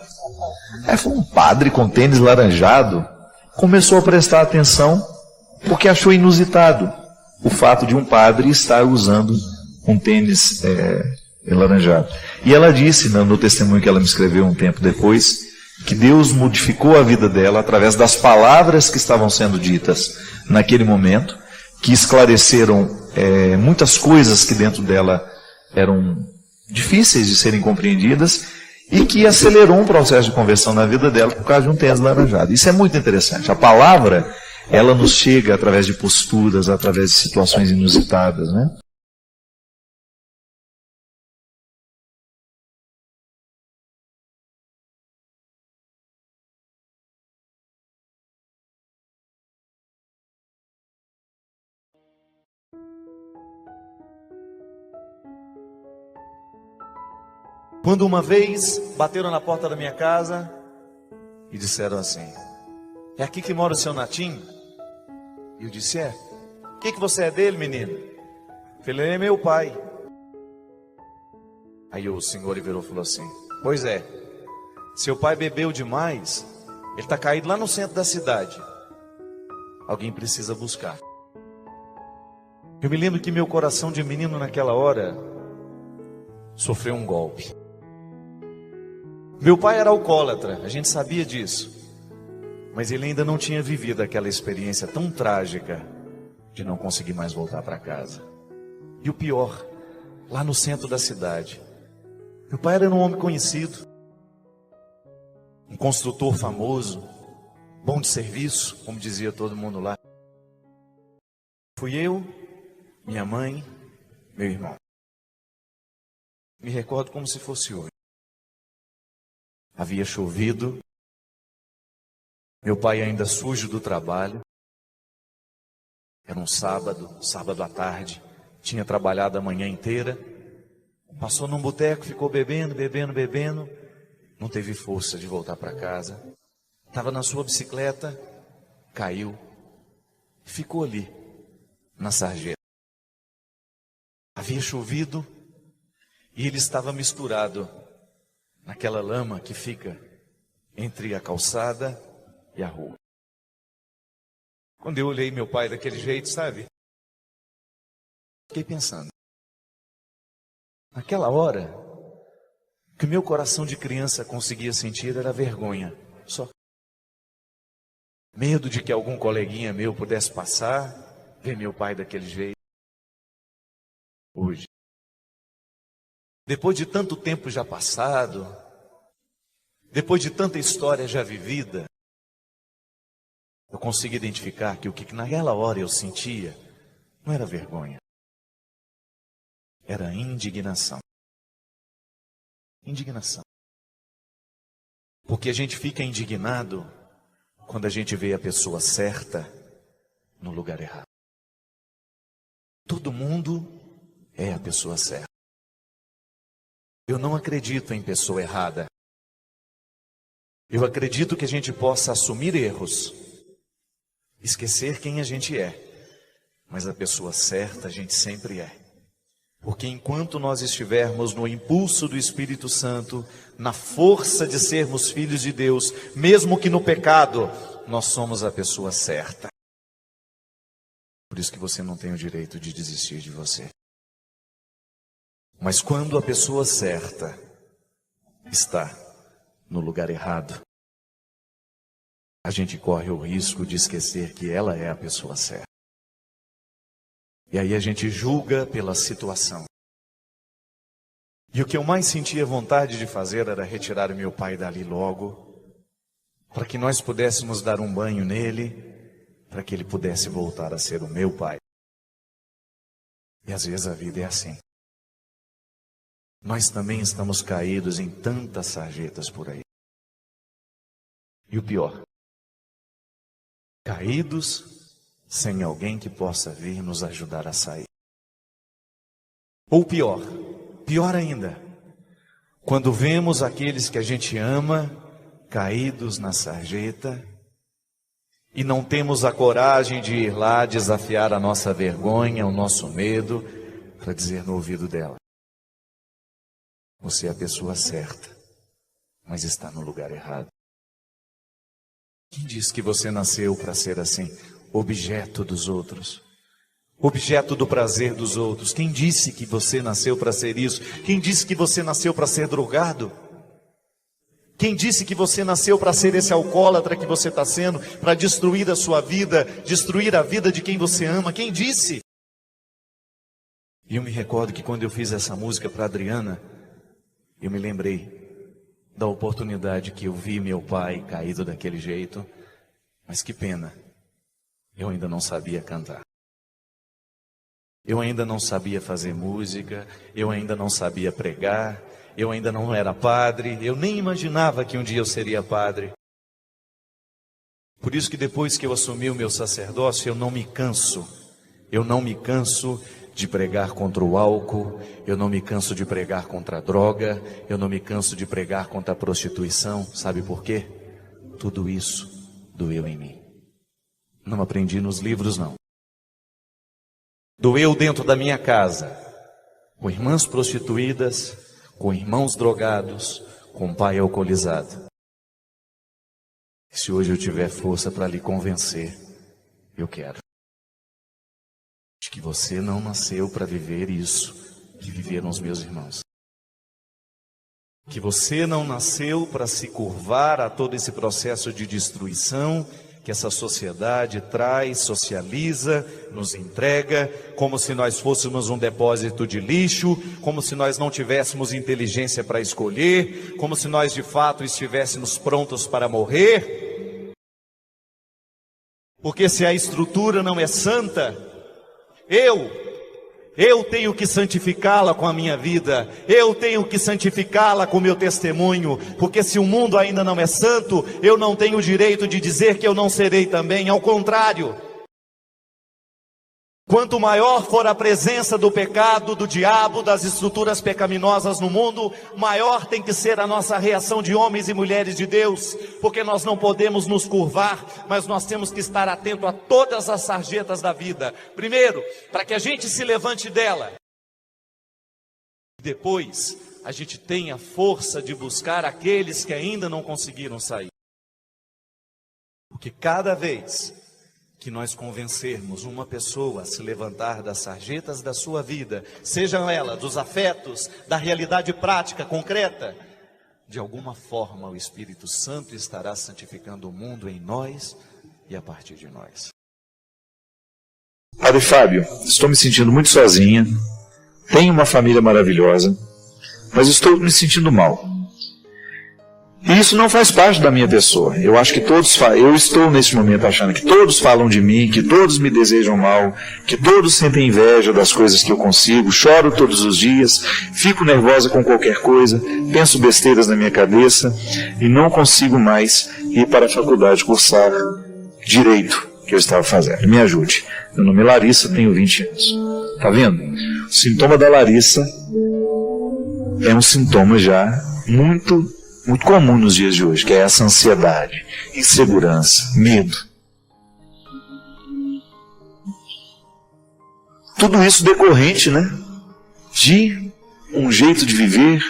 Aí foi um padre com tênis laranjado, começou a prestar atenção, porque achou inusitado o fato de um padre estar usando um tênis laranjado. E ela disse, no testemunho que ela me escreveu um tempo depois, que Deus modificou a vida dela através das palavras que estavam sendo ditas naquele momento, que esclareceram muitas coisas que dentro dela eram difíceis de serem compreendidas e que acelerou um processo de conversão na vida dela por causa de um tênis laranjado. Isso é muito interessante. A palavra, ela nos chega através de posturas, através de situações inusitadas, né? Quando uma vez bateram na porta da minha casa e disseram assim: é aqui que mora o seu Natinho? E eu disse: é. O que você é dele, menino? Eu falei: ele é meu pai. Aí o senhor virou e falou assim: pois é, seu pai bebeu demais, ele está caído lá no centro da cidade, alguém precisa buscar. Eu me lembro que meu coração de menino naquela hora sofreu um golpe. Meu pai era alcoólatra, a gente sabia disso, mas ele ainda não tinha vivido aquela experiência tão trágica de não conseguir mais voltar para casa. E o pior, lá no centro da cidade, meu pai era um homem conhecido, um construtor famoso, bom de serviço, como dizia todo mundo lá. Fui eu, minha mãe, meu irmão. Me recordo como se fosse hoje. Havia chovido, meu pai ainda sujo do trabalho. Era um sábado à tarde, tinha trabalhado a manhã inteira. Passou num boteco, ficou bebendo, não teve força de voltar para casa. Estava na sua bicicleta, caiu, ficou ali, na sarjeta. Havia chovido e ele estava misturado naquela lama que fica entre a calçada e a rua. Quando eu olhei meu pai daquele jeito, sabe? Fiquei pensando. Naquela hora, o que meu coração de criança conseguia sentir era vergonha. Só. Medo de que algum coleguinha meu pudesse passar, ver meu pai daquele jeito. Hoje, depois de tanto tempo já passado, depois de tanta história já vivida, eu consigo identificar que o que naquela hora eu sentia não era vergonha, era indignação. Indignação. Porque a gente fica indignado quando a gente vê a pessoa certa no lugar errado. Todo mundo é a pessoa certa. Eu não acredito em pessoa errada. Eu acredito que a gente possa assumir erros, esquecer quem a gente é, mas a pessoa certa a gente sempre é. Porque enquanto nós estivermos no impulso do Espírito Santo, na força de sermos filhos de Deus, mesmo que no pecado, nós somos a pessoa certa. Por isso que você não tem o direito de desistir de você. Mas quando a pessoa certa está no lugar errado, a gente corre o risco de esquecer que ela é a pessoa certa. E aí a gente julga pela situação. E o que eu mais sentia vontade de fazer era retirar o meu pai dali logo, para que nós pudéssemos dar um banho nele, para que ele pudesse voltar a ser o meu pai. E às vezes a vida é assim. Nós também estamos caídos em tantas sarjetas por aí. E o pior, caídos sem alguém que possa vir nos ajudar a sair. Ou pior ainda, quando vemos aqueles que a gente ama caídos na sarjeta e não temos a coragem de ir lá desafiar a nossa vergonha, o nosso medo, para dizer no ouvido dela: você é a pessoa certa, mas está no lugar errado. Quem diz que você nasceu para ser assim? Objeto dos outros, objeto do prazer dos outros. Quem disse que você nasceu para ser isso? Quem disse que você nasceu para ser drogado? Quem disse que você nasceu para ser esse alcoólatra que você está sendo, para destruir a sua vida, destruir a vida de quem você ama? Quem disse? E eu me recordo que quando eu fiz essa música para Adriana, eu me lembrei da oportunidade que eu vi meu pai caído daquele jeito, mas que pena. Eu ainda não sabia cantar. Eu ainda não sabia fazer música. Eu ainda não sabia pregar. Eu ainda não era padre. Eu nem imaginava que um dia eu seria padre. Por isso que depois que eu assumi o meu sacerdócio, eu não me canso. Eu não me canso de pregar contra o álcool. Eu não me canso de pregar contra a droga. Eu não me canso de pregar contra a prostituição. Sabe por quê? Tudo isso doeu em mim. Não aprendi nos livros, não. Doeu dentro da minha casa, com irmãs prostituídas, com irmãos drogados, com pai alcoolizado. Se hoje eu tiver força para lhe convencer, eu quero. De que você não nasceu para viver isso que viveram os meus irmãos. Que você não nasceu para se curvar a todo esse processo de destruição que essa sociedade traz, socializa, nos entrega, como se nós fôssemos um depósito de lixo, como se nós não tivéssemos inteligência para escolher, como se nós de fato estivéssemos prontos para morrer. Porque se a estrutura não é santa, eu tenho que santificá-la com a minha vida, eu tenho que santificá-la com o meu testemunho, porque se o mundo ainda não é santo, eu não tenho o direito de dizer que eu não serei também, ao contrário. Quanto maior for a presença do pecado, do diabo, das estruturas pecaminosas no mundo, maior tem que ser a nossa reação de homens e mulheres de Deus, porque nós não podemos nos curvar, mas nós temos que estar atento a todas as sarjetas da vida. Primeiro, para que a gente se levante dela. Depois, a gente tenha força de buscar aqueles que ainda não conseguiram sair. Porque cada vez que nós convencermos uma pessoa a se levantar das sarjetas da sua vida, sejam elas dos afetos, da realidade prática, concreta, de alguma forma o Espírito Santo estará santificando o mundo em nós e a partir de nós. Padre Fábio, estou me sentindo muito sozinha, tenho uma família maravilhosa, mas estou me sentindo mal. E isso não faz parte da minha pessoa. Eu acho que eu estou neste momento achando que todos falam de mim, que todos me desejam mal, que todos sentem inveja das coisas que eu consigo, choro todos os dias, fico nervosa com qualquer coisa, penso besteiras na minha cabeça e não consigo mais ir para a faculdade cursar direito que eu estava fazendo. Me ajude. Meu nome é Larissa, tenho 20 anos. Tá vendo? O sintoma da Larissa é um sintoma já muito comum nos dias de hoje, que é essa ansiedade, insegurança, medo. Tudo isso decorrente, de um jeito de viver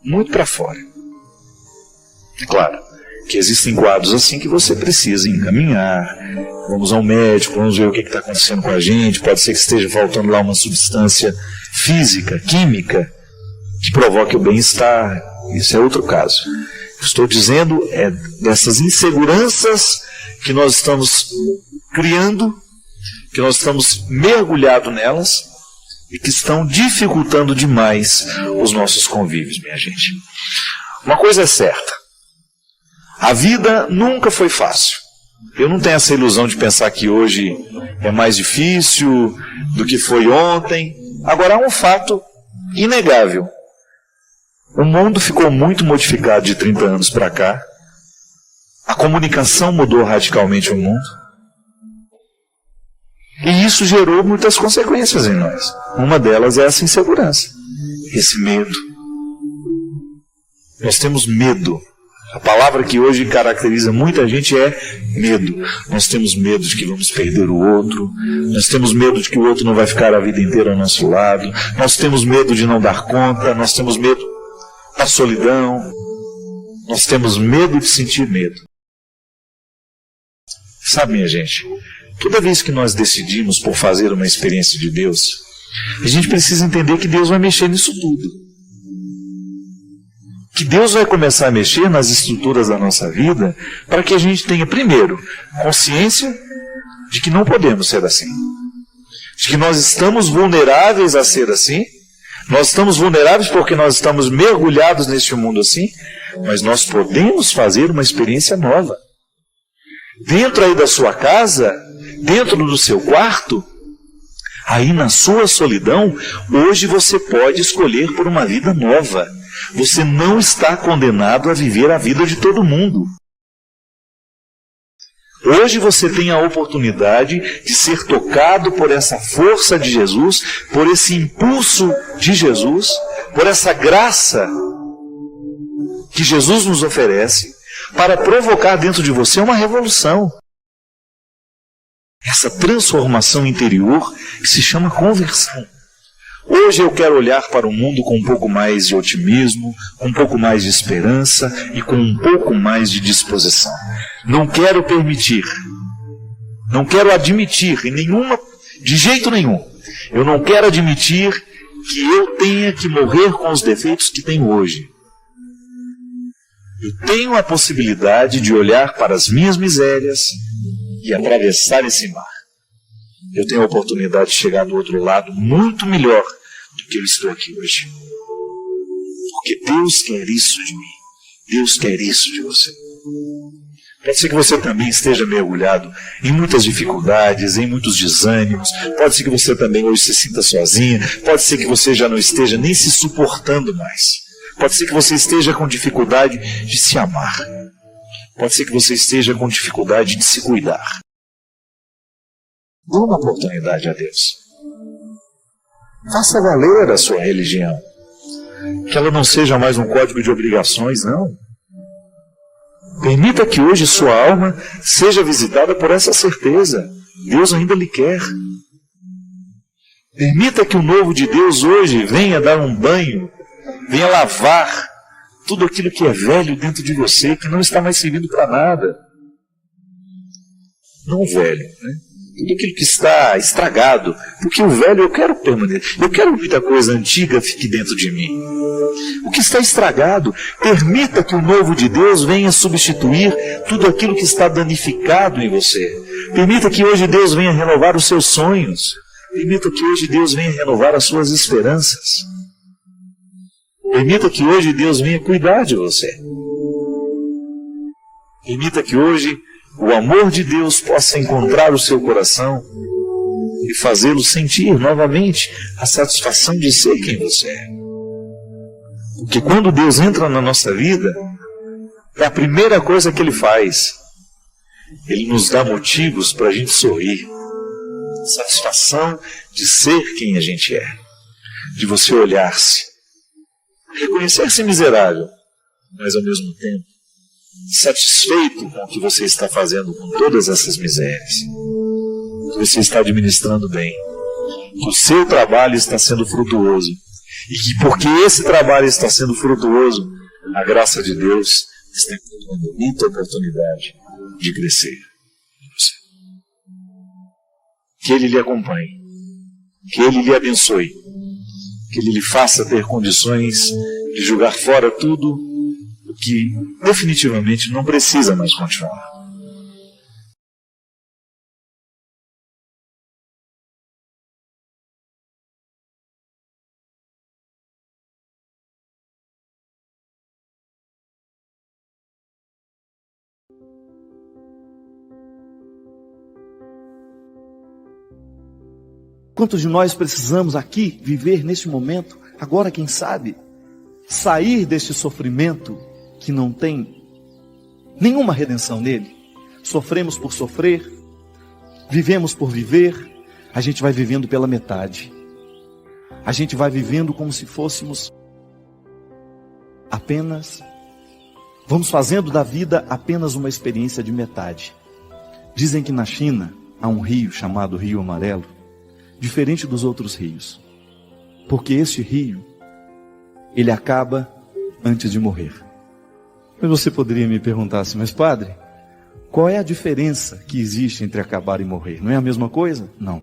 muito para fora. É claro que existem quadros assim que você precisa encaminhar, vamos ao médico, vamos ver o que está acontecendo com a gente, pode ser que esteja faltando lá uma substância física, química, que provoque o bem-estar. Isso é outro caso. Estou dizendo dessas inseguranças que nós estamos criando, que nós estamos mergulhados nelas e que estão dificultando demais os nossos convívios, minha gente. Uma coisa é certa, a vida nunca foi fácil. Eu não tenho essa ilusão de pensar que hoje é mais difícil do que foi ontem. Agora há um fato inegável. O mundo ficou muito modificado de 30 anos para cá. A comunicação mudou radicalmente o mundo. E isso gerou muitas consequências em nós. Uma delas é essa insegurança, esse medo. Nós temos medo. A palavra que hoje caracteriza muita gente é medo. Nós temos medo de que vamos perder o outro. Nós temos medo de que o outro não vai ficar a vida inteira ao nosso lado. Nós temos medo de não dar conta. Nós temos medo da solidão, nós temos medo de sentir medo. Sabe, minha gente, toda vez que nós decidimos por fazer uma experiência de Deus, a gente precisa entender que Deus vai mexer nisso tudo. Que Deus vai começar a mexer nas estruturas da nossa vida para que a gente tenha, primeiro, consciência de que não podemos ser assim. De que nós estamos vulneráveis a ser assim. Nós estamos vulneráveis porque nós estamos mergulhados neste mundo assim, mas nós podemos fazer uma experiência nova. Dentro aí da sua casa, dentro do seu quarto, aí na sua solidão, hoje você pode escolher por uma vida nova. Você não está condenado a viver a vida de todo mundo. Hoje você tem a oportunidade de ser tocado por essa força de Jesus, por esse impulso de Jesus, por essa graça que Jesus nos oferece, para provocar dentro de você uma revolução. Essa transformação interior que se chama conversão. Hoje eu quero olhar para o mundo com um pouco mais de otimismo, com um pouco mais de esperança e com um pouco mais de disposição. Não quero permitir, não quero admitir de jeito nenhum, eu não quero admitir que eu tenha que morrer com os defeitos que tenho hoje. Eu tenho a possibilidade de olhar para as minhas misérias e atravessar esse mar. Eu tenho a oportunidade de chegar do outro lado muito melhor do que eu estou aqui hoje. Porque Deus quer isso de mim. Deus quer isso de você. Pode ser que você também esteja mergulhado em muitas dificuldades, em muitos desânimos. Pode ser que você também hoje se sinta sozinha. Pode ser que você já não esteja nem se suportando mais. Pode ser que você esteja com dificuldade de se amar. Pode ser que você esteja com dificuldade de se cuidar. Dê uma oportunidade a Deus. Faça valer a sua religião. Que ela não seja mais um código de obrigações, não. Permita que hoje sua alma seja visitada por essa certeza. Deus ainda lhe quer. Permita que o novo de Deus hoje venha dar um banho, venha lavar tudo aquilo que é velho dentro de você, que não está mais servindo para nada. não o velho, né? Tudo aquilo que está estragado, porque o velho eu quero permanecer, eu quero que muita coisa antiga fique dentro de mim. O que está estragado, permita que o novo de Deus venha substituir tudo aquilo que está danificado em você. Permita que hoje Deus venha renovar os seus sonhos. Permita que hoje Deus venha renovar as suas esperanças. Permita que hoje Deus venha cuidar de você. Permita que hoje o amor de Deus possa encontrar o seu coração e fazê-lo sentir novamente a satisfação de ser quem você é. Porque quando Deus entra na nossa vida, é a primeira coisa que Ele faz. Ele nos dá motivos para a gente sorrir. Satisfação de ser quem a gente é. De você olhar-se. Reconhecer-se miserável, mas ao mesmo tempo satisfeito com o que você está fazendo com todas essas misérias. Que você está administrando bem. Que o seu trabalho está sendo frutuoso. E que porque esse trabalho está sendo frutuoso, a graça de Deus está encontrando muita oportunidade de crescer em você. Que Ele lhe acompanhe. Que Ele lhe abençoe. Que Ele lhe faça ter condições de jogar fora tudo o que definitivamente não precisa mais continuar. Quantos de nós precisamos aqui viver neste momento, agora quem sabe, sair deste sofrimento que não tem nenhuma redenção nele? Sofremos por sofrer, vivemos por viver, a gente vai vivendo pela metade. A gente vai vivendo como se fôssemos vamos fazendo da vida apenas uma experiência de metade. Dizem que na China há um rio chamado Rio Amarelo, diferente dos outros rios, porque este rio, ele acaba antes de morrer. Mas você poderia me perguntar assim, mas padre, qual é a diferença que existe entre acabar e morrer? Não é a mesma coisa? Não.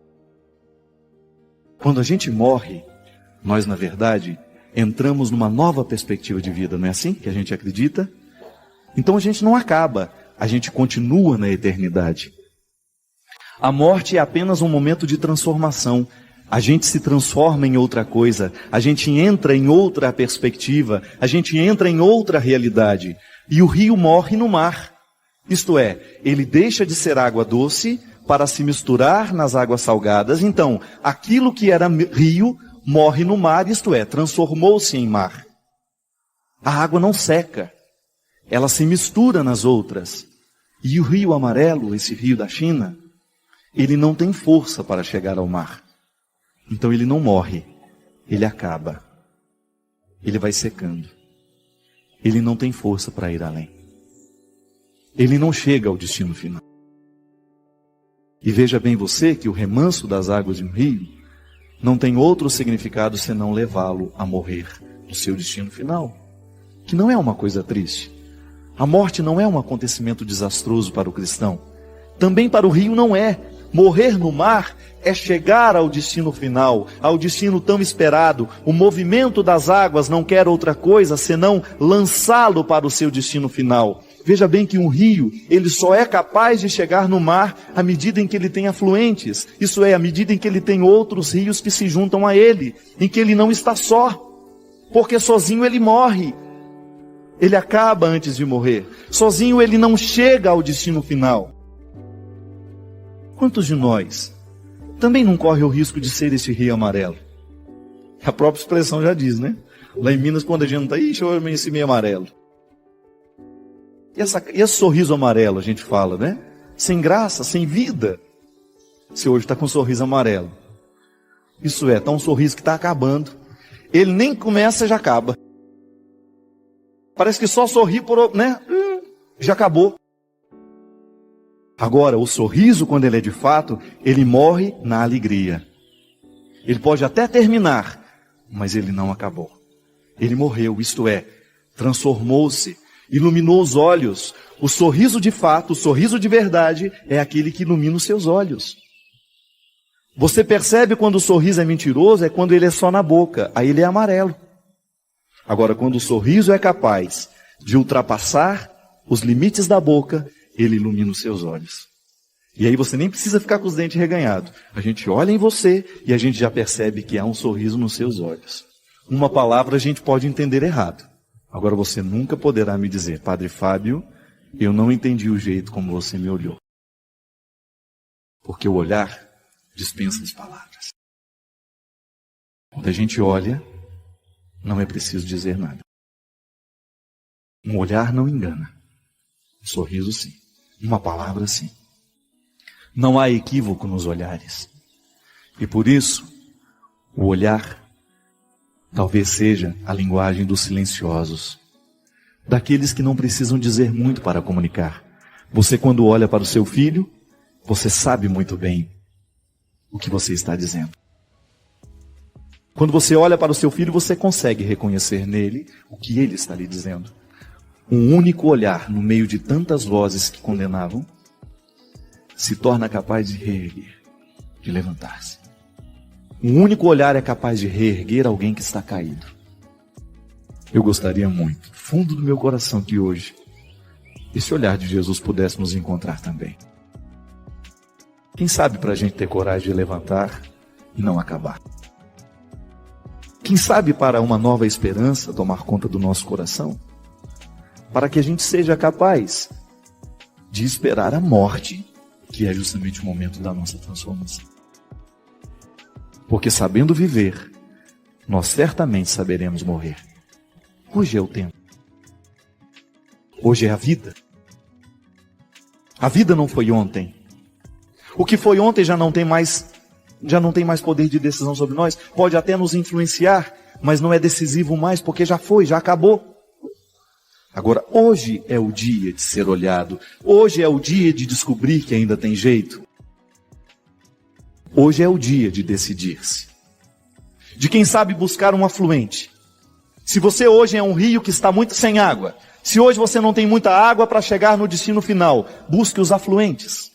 Quando a gente morre, nós na verdade entramos numa nova perspectiva de vida, não é assim que a gente acredita? Então a gente não acaba, a gente continua na eternidade. A morte é apenas um momento de transformação. A gente se transforma em outra coisa. A gente entra em outra perspectiva. A gente entra em outra realidade. E o rio morre no mar. Isto é, ele deixa de ser água doce para se misturar nas águas salgadas. Então, aquilo que era rio morre no mar, isto é, transformou-se em mar. A água não seca. Ela se mistura nas outras. E o rio amarelo, esse rio da China, ele não tem força para chegar ao mar. Então ele não morre, ele acaba. Ele vai secando. Ele não tem força para ir além. Ele não chega ao destino final. E veja bem você que o remanso das águas de um rio não tem outro significado senão levá-lo a morrer no seu destino final. Que não é uma coisa triste. A morte não é um acontecimento desastroso para o cristão. Também para o rio não é. Morrer no mar é chegar ao destino final, ao destino tão esperado. O movimento das águas não quer outra coisa senão lançá-lo para o seu destino final. Veja bem que um rio, ele só é capaz de chegar no mar à medida em que ele tem afluentes. Isso é, à medida em que ele tem outros rios que se juntam a ele, em que ele não está só, porque sozinho ele morre. Ele acaba antes de morrer. Sozinho ele não chega ao destino final. Quantos de nós também não corre o risco de ser esse rio amarelo? A própria expressão já diz, né? Lá em Minas, quando a gente não está, ixi, eu esse meio amarelo. E esse sorriso amarelo, a gente fala, né? Sem graça, sem vida. Se hoje está com um sorriso amarelo. Isso é, está um sorriso que está acabando. Ele nem começa, já acaba. Parece que só sorri por, né? Já acabou. Agora, o sorriso, quando ele é de fato, ele morre na alegria. Ele pode até terminar, mas ele não acabou. Ele morreu, isto é, transformou-se. iluminou os olhos. O sorriso de fato, o sorriso de verdade, é aquele que ilumina os seus olhos. Você percebe quando o sorriso é mentiroso, é quando ele é só na boca, aí ele é amarelo. Agora, quando o sorriso é capaz de ultrapassar os limites da boca, ele ilumina os seus olhos. E aí você nem precisa ficar com os dentes reganhados. A gente olha em você e a gente já percebe que há um sorriso nos seus olhos. Uma palavra a gente pode entender errado. Agora você nunca poderá me dizer, Padre Fábio, eu não entendi o jeito como você me olhou. Porque o olhar dispensa as palavras. Quando a gente olha, não é preciso dizer nada. Um olhar não engana. Um sorriso sim. Uma palavra sim. Não há equívoco nos olhares. E por isso, o olhar talvez seja a linguagem dos silenciosos. Daqueles que não precisam dizer muito para comunicar. Você, quando olha para o seu filho, você sabe muito bem o que você está dizendo. Quando você olha para o seu filho, você consegue reconhecer nele o que ele está lhe dizendo. Um único olhar, no meio de tantas vozes que condenavam, se torna capaz de reerguer, de levantar-se. Um único olhar é capaz de reerguer alguém que está caído. Eu gostaria muito, do fundo do meu coração, que hoje esse olhar de Jesus pudesse nos encontrar também. Quem sabe para a gente ter coragem de levantar e não acabar. Quem sabe para uma nova esperança tomar conta do nosso coração, para que a gente seja capaz de esperar a morte, que é justamente o momento da nossa transformação. Porque sabendo viver, nós certamente saberemos morrer. Hoje é o tempo. Hoje é a vida. A vida não foi ontem. O que foi ontem já não tem mais poder de decisão sobre nós. Pode até nos influenciar, mas não é decisivo mais, porque já foi, já acabou. Agora, hoje é o dia de ser olhado. Hoje é o dia de descobrir que ainda tem jeito. Hoje é o dia de decidir-se. De quem sabe buscar um afluente. Se você hoje é um rio que está muito sem água, se hoje você não tem muita água para chegar no destino final, busque os afluentes.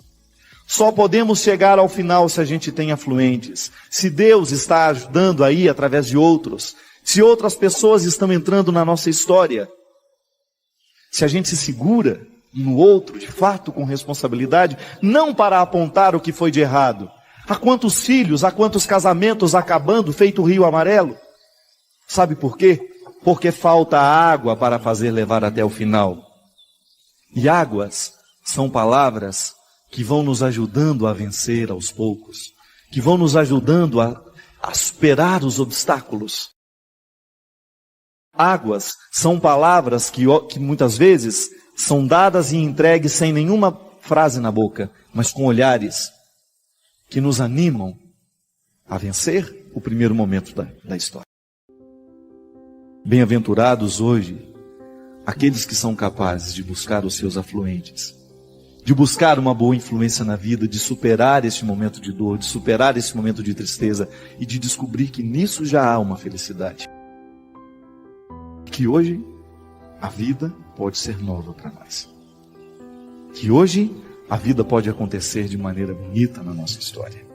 Só podemos chegar ao final se a gente tem afluentes. Se Deus está ajudando aí através de outros, se outras pessoas estão entrando na nossa história, se a gente se segura no outro, de fato, com responsabilidade, não para apontar o que foi de errado. Há quantos filhos, há quantos casamentos acabando, feito o rio amarelo? Sabe por quê? Porque falta água para fazer levar até o final. E águas são palavras que vão nos ajudando a vencer aos poucos, que vão nos ajudando a superar os obstáculos. Águas são palavras que muitas vezes são dadas e entregues sem nenhuma frase na boca, mas com olhares que nos animam a vencer o primeiro momento da história. Bem-aventurados hoje aqueles que são capazes de buscar os seus afluentes, de buscar uma boa influência na vida, de superar este momento de dor, de superar esse momento de tristeza e de descobrir que nisso já há uma felicidade. Que hoje a vida pode ser nova para nós. Que hoje a vida pode acontecer de maneira bonita na nossa história.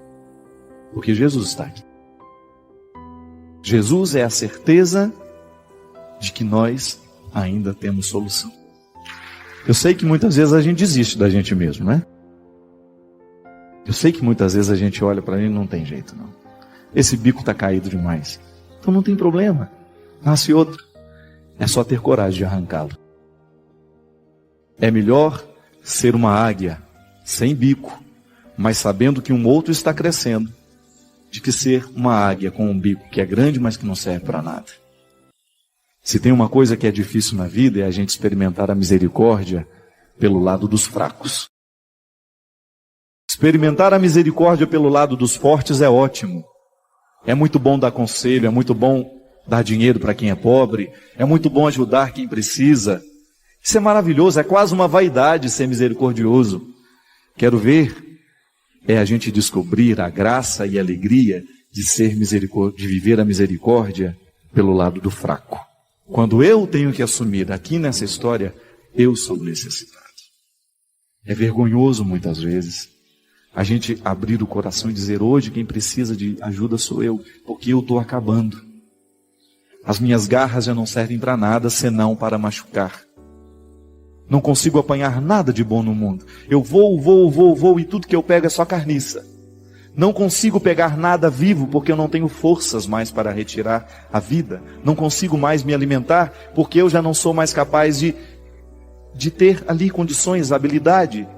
Porque Jesus está aqui. Jesus é a certeza de que nós ainda temos solução. Eu sei que muitas vezes a gente desiste da gente mesmo, né? Eu sei que muitas vezes a gente olha para ele e não tem jeito, não. Esse bico está caído demais. Então não tem problema. Nasce outro. É só ter coragem de arrancá-lo. É melhor ser uma águia sem bico, mas sabendo que um outro está crescendo, de que ser uma águia com um bico que é grande, mas que não serve para nada. Se tem uma coisa que é difícil na vida, é a gente experimentar a misericórdia pelo lado dos fracos. Experimentar a misericórdia pelo lado dos fortes é ótimo. É muito bom dar conselho, é muito bom dar dinheiro para quem é pobre, é muito bom ajudar quem precisa. Isso é maravilhoso, é quase uma vaidade ser misericordioso. Quero ver a gente descobrir a graça e a alegria de viver a misericórdia pelo lado do fraco. Quando eu tenho que assumir aqui nessa história Eu sou necessitado. É vergonhoso muitas vezes a gente abrir o coração e dizer: hoje quem precisa de ajuda sou eu, porque eu estou acabando. As minhas garras já não servem para nada senão para machucar. Não consigo apanhar nada de bom no mundo. Eu vou e tudo que eu pego é só carniça. Não consigo pegar nada vivo porque eu não tenho forças mais para retirar a vida. Não consigo mais me alimentar porque eu já não sou mais capaz de ter ali condições, habilidade.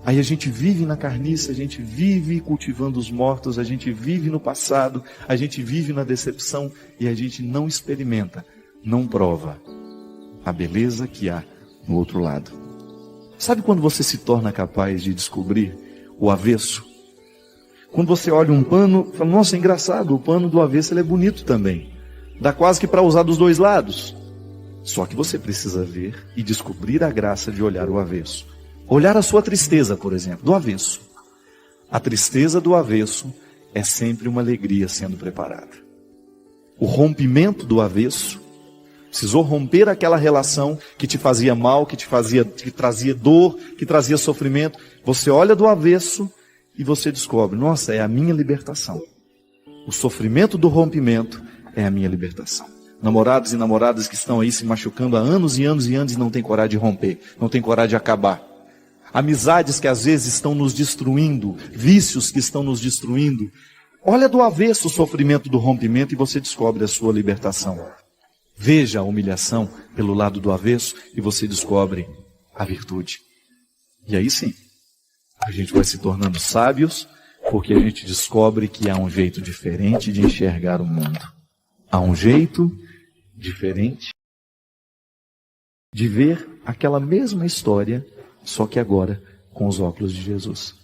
Aí a gente vive na carniça, a gente vive cultivando os mortos, a gente vive no passado, a gente vive na decepção e a gente não experimenta, não prova a beleza que há no outro lado. Sabe quando você se torna capaz de descobrir o avesso? Quando você olha um pano, fala: nossa, é engraçado, o pano do avesso ele é bonito também. Dá quase que para usar dos dois lados. Só que você precisa ver e descobrir a graça de olhar o avesso. Olhar a sua tristeza, por exemplo, do avesso. A tristeza do avesso é sempre uma alegria sendo preparada. O rompimento do avesso, precisou romper aquela relação que te fazia mal, que trazia dor, que trazia sofrimento. Você olha do avesso e você descobre: nossa, é a minha libertação. O sofrimento do rompimento é a minha libertação. Namorados e namoradas que estão aí se machucando há anos e anos e anos e não têm coragem de romper, não têm coragem de acabar. Amizades que às vezes estão nos destruindo, vícios que estão nos destruindo. Olha do avesso o sofrimento do rompimento e você descobre a sua libertação. Veja a humilhação pelo lado do avesso e você descobre a virtude. E aí sim, a gente vai se tornando sábios, porque a gente descobre que há um jeito diferente de enxergar o mundo. Há um jeito diferente de ver aquela mesma história, só que agora com os óculos de Jesus.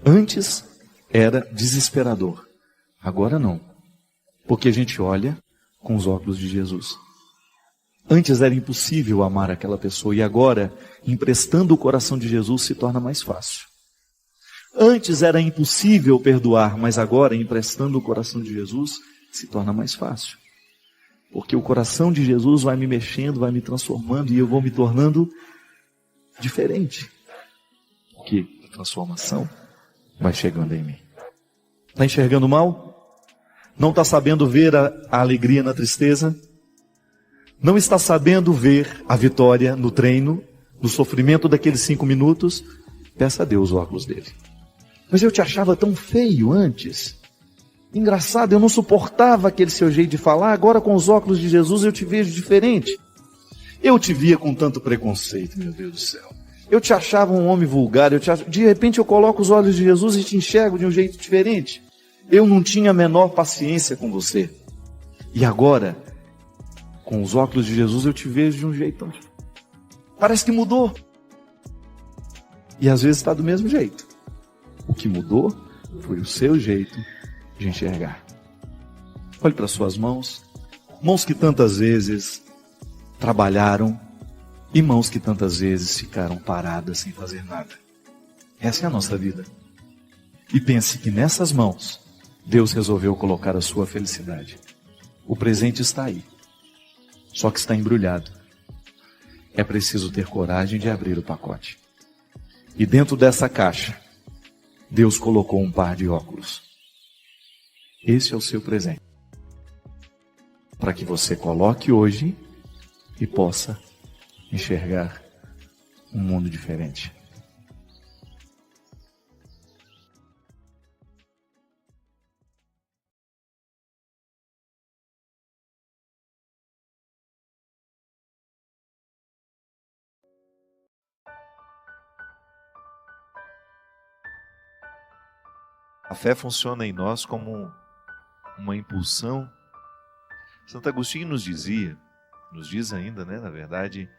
Antes era desesperador, agora não, porque a gente olha com os óculos de Jesus. Antes era impossível amar aquela pessoa e agora, emprestando o coração de Jesus, se torna mais fácil. Antes era impossível perdoar, mas agora, emprestando o coração de Jesus, se torna mais fácil. Porque o coração de Jesus vai me mexendo, vai me transformando e eu vou me tornando diferente. Porque a transformação vai chegando em mim. Está enxergando mal? Não está sabendo ver a alegria na tristeza? Não está sabendo ver a vitória no treino, no sofrimento daqueles 5 minutos? Peça a Deus os óculos dele. Mas eu te achava tão feio antes. Engraçado, eu não suportava aquele seu jeito de falar. Agora com os óculos de Jesus eu te vejo diferente. Eu te via com tanto preconceito, meu Deus do céu. Eu te achava um homem vulgar. De repente eu coloco os olhos de Jesus e te enxergo de um jeito diferente. Eu não tinha a menor paciência com você. E agora, com os óculos de Jesus, eu te vejo de um jeito tão... Parece que mudou. E às vezes está do mesmo jeito. O que mudou foi o seu jeito de enxergar. Olhe para suas mãos. Mãos que tantas vezes trabalharam e mãos que tantas vezes ficaram paradas sem fazer nada. Essa é a nossa vida. E pense que nessas mãos Deus resolveu colocar a sua felicidade. O presente está aí, só que está embrulhado. É preciso ter coragem de abrir o pacote. E dentro dessa caixa, Deus colocou um par de óculos. Esse é o seu presente. Para que você coloque hoje e possa enxergar um mundo diferente. A fé funciona em nós como uma impulsão. Santo Agostinho nos diz ainda, na verdade,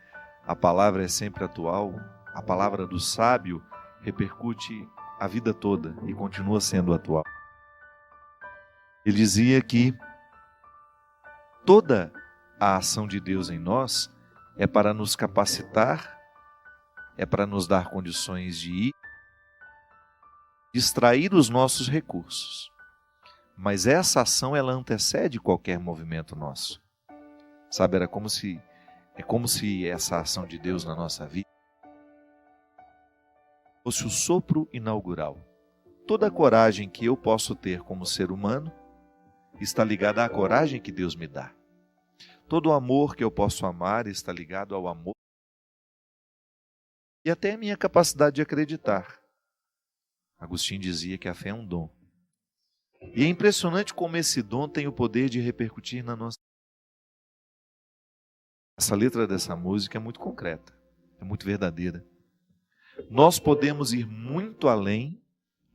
a palavra é sempre atual, a palavra do sábio repercute a vida toda e continua sendo atual. Ele dizia que toda a ação de Deus em nós é para nos capacitar, é para nos dar condições de extrair os nossos recursos. Mas essa ação, ela antecede qualquer movimento nosso. Sabe, era como se É como se essa ação de Deus na nossa vida fosse o sopro inaugural. Toda a coragem que eu posso ter como ser humano está ligada à coragem que Deus me dá. Todo o amor que eu posso amar está ligado ao amor e até a minha capacidade de acreditar. Agostinho dizia que a fé é um dom. E é impressionante como esse dom tem o poder de repercutir na nossa vida. Essa letra dessa música é muito concreta, é muito verdadeira. Nós podemos ir muito além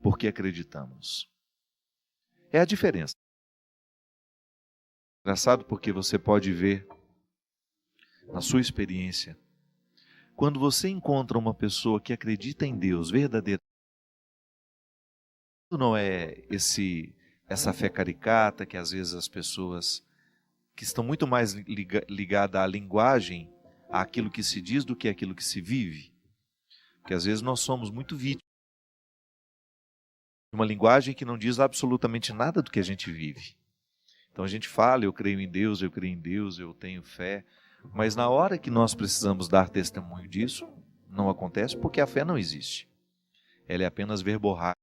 porque acreditamos. É a diferença. Engraçado porque você pode ver na sua experiência, quando você encontra uma pessoa que acredita em Deus verdadeiramente, não é essa fé caricata que às vezes as pessoas que estão muito mais ligadas à linguagem, àquilo que se diz do que àquilo que se vive. Porque às vezes nós somos muito vítimas de uma linguagem que não diz absolutamente nada do que a gente vive. Então a gente fala, eu creio em Deus, eu tenho fé, mas na hora que nós precisamos dar testemunho disso, não acontece porque a fé não existe. Ela é apenas verborrágica.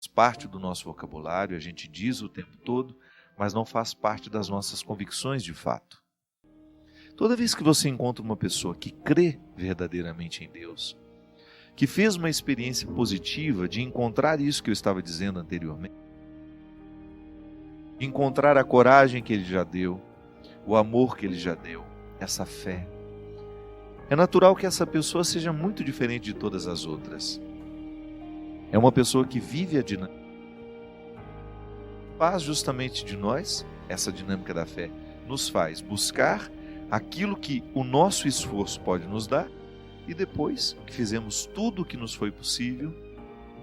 Faz parte do nosso vocabulário, a gente diz o tempo todo, mas não faz parte das nossas convicções de fato. Toda vez que você encontra uma pessoa que crê verdadeiramente em Deus, que fez uma experiência positiva de encontrar isso que eu estava dizendo anteriormente, de encontrar a coragem que Ele já deu, o amor que Ele já deu, essa fé, é natural que essa pessoa seja muito diferente de todas as outras. É uma pessoa que vive a dinâmica. Faz justamente de nós, essa dinâmica da fé, nos faz buscar aquilo que o nosso esforço pode nos dar e depois que fizemos tudo o que nos foi possível,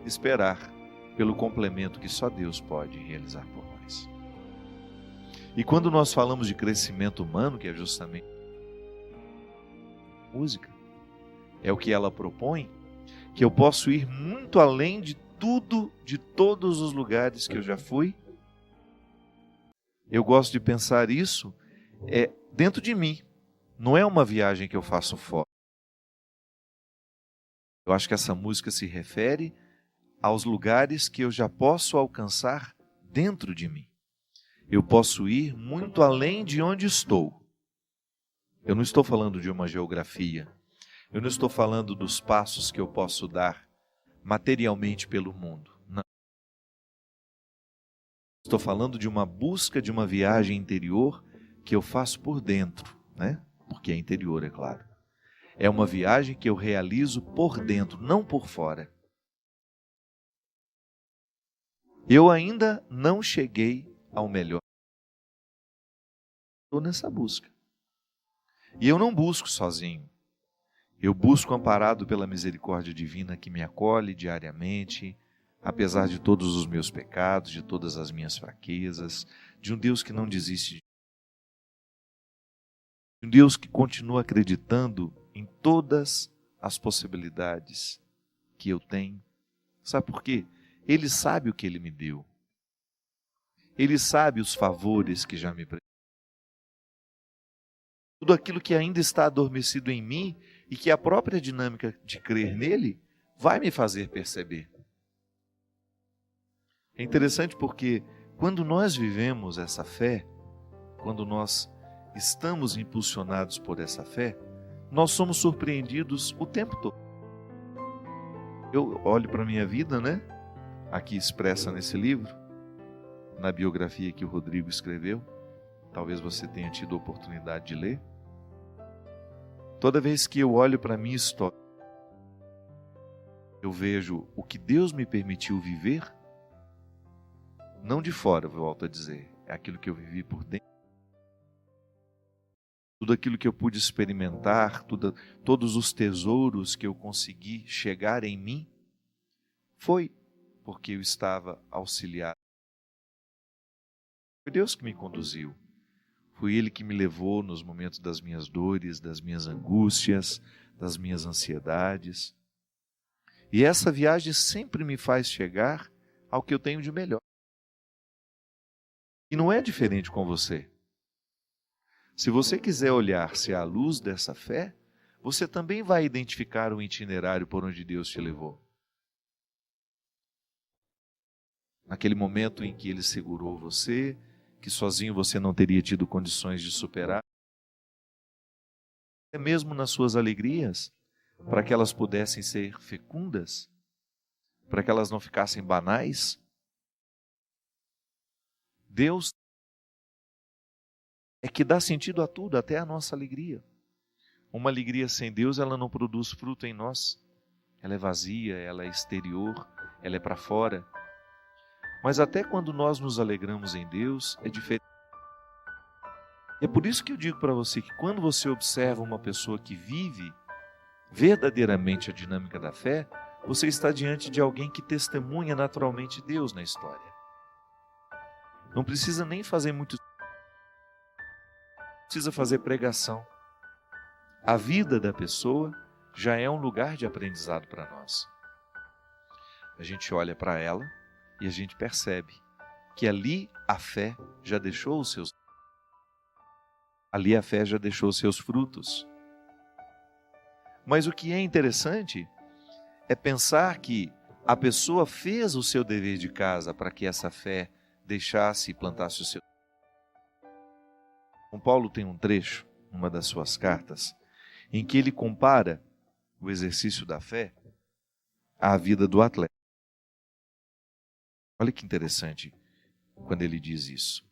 esperar pelo complemento que só Deus pode realizar por nós. E quando nós falamos de crescimento humano, que é justamente a música, é o que ela propõe, que eu posso ir muito além de tudo, de todos os lugares que eu já fui. Eu gosto de pensar isso dentro de mim. Não é uma viagem que eu faço fora. Eu acho que essa música se refere aos lugares que eu já posso alcançar dentro de mim. Eu posso ir muito além de onde estou. Eu não estou falando de uma geografia. Eu não estou falando dos passos que eu posso dar materialmente pelo mundo. Não. Estou falando de uma busca, de uma viagem interior que eu faço por dentro, né? Porque é interior, é claro. É uma viagem que eu realizo por dentro, não por fora. Eu ainda não cheguei ao melhor. Estou nessa busca. E eu não busco sozinho. Eu busco amparado pela misericórdia divina que me acolhe diariamente, apesar de todos os meus pecados, de todas as minhas fraquezas, de um Deus que não desiste de mim, de um Deus que continua acreditando em todas as possibilidades que eu tenho. Sabe por quê? Ele sabe o que Ele me deu. Ele sabe os favores que já me prestou. Tudo aquilo que ainda está adormecido em mim e que a própria dinâmica de crer nele vai me fazer perceber. É interessante porque quando nós vivemos essa fé, quando nós estamos impulsionados por essa fé, nós somos surpreendidos o tempo todo. Eu olho para a minha vida, né? Aqui expressa nesse livro, na biografia que o Rodrigo escreveu, talvez você tenha tido a oportunidade de ler. Toda vez que eu olho para a minha história, eu vejo o que Deus me permitiu viver, não de fora, volto a dizer, é aquilo que eu vivi por dentro. Tudo aquilo que eu pude experimentar, todos os tesouros que eu consegui chegar em mim, foi porque eu estava auxiliado. Foi Deus que me conduziu. Foi Ele que me levou nos momentos das minhas dores, das minhas angústias, das minhas ansiedades. E essa viagem sempre me faz chegar ao que eu tenho de melhor. E não é diferente com você. Se você quiser olhar-se à luz dessa fé, você também vai identificar o itinerário por onde Deus te levou. Naquele momento em que Ele segurou você, que sozinho você não teria tido condições de superar, até mesmo nas suas alegrias, para que elas pudessem ser fecundas, para que elas não ficassem banais. Deus é que dá sentido a tudo, até a nossa alegria. Uma alegria sem Deus, ela não produz fruto em nós. Ela é vazia, ela é exterior, ela é para fora. Mas até quando nós nos alegramos em Deus, é diferente. É por isso que eu digo para você que quando você observa uma pessoa que vive verdadeiramente a dinâmica da fé, você está diante de alguém que testemunha naturalmente Deus na história. Não precisa nem fazer muito, precisa fazer pregação. A vida da pessoa já é um lugar de aprendizado para nós. A gente olha para ela e a gente percebe que ali a fé já deixou os seus frutos. Mas o que é interessante é pensar que a pessoa fez o seu dever de casa para que essa fé deixasse e plantasse o seu. São Paulo tem um trecho, numa das suas cartas, em que ele compara o exercício da fé à vida do atleta. Olha que interessante quando ele diz isso.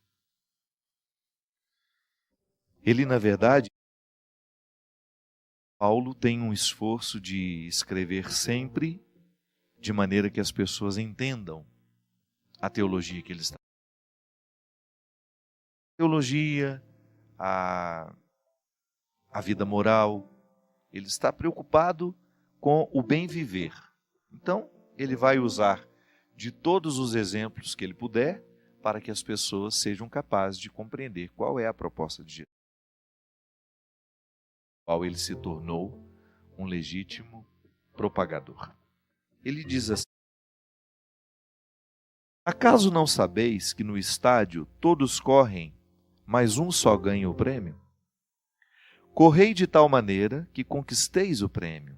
Ele, na verdade, Paulo tem um esforço de escrever sempre de maneira que as pessoas entendam a teologia que ele está. A teologia, a vida moral, ele está preocupado com o bem viver. Então, ele vai usar de todos os exemplos que ele puder para que as pessoas sejam capazes de compreender qual é a proposta de Jesus, qual ele se tornou um legítimo propagador. Ele diz assim: acaso não sabeis que no estádio todos correm, mas um só ganha o prêmio? Correi de tal maneira que conquisteis o prêmio.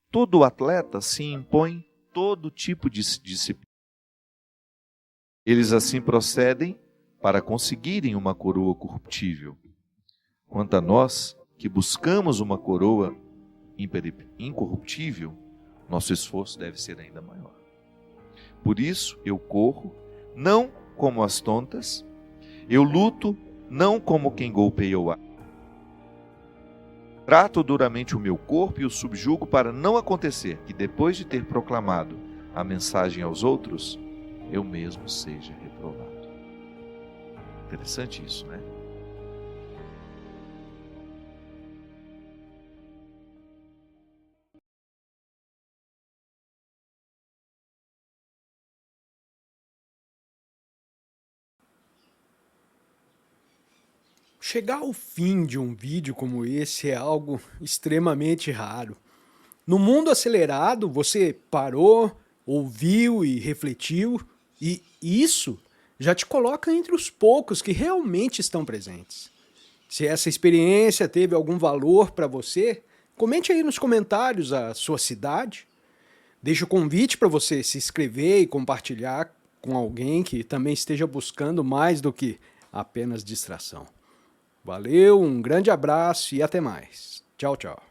Todo atleta se impõe todo tipo de disciplina. Eles assim procedem para conseguirem uma coroa corruptível. Quanto a nós, que buscamos uma coroa incorruptível, nosso esforço deve ser ainda maior. Por isso eu corro, não como as tontas, eu luto, não como quem golpeia o ar. Trato duramente o meu corpo e o subjugo para não acontecer que, depois de ter proclamado a mensagem aos outros, eu mesmo seja reprovado. Interessante isso, né? Chegar ao fim de um vídeo como esse é algo extremamente raro. No mundo acelerado, você parou, ouviu e refletiu, e isso já te coloca entre os poucos que realmente estão presentes. Se essa experiência teve algum valor para você, comente aí nos comentários a sua cidade. Deixo o convite para você se inscrever e compartilhar com alguém que também esteja buscando mais do que apenas distração. Valeu, um grande abraço e até mais. Tchau, tchau.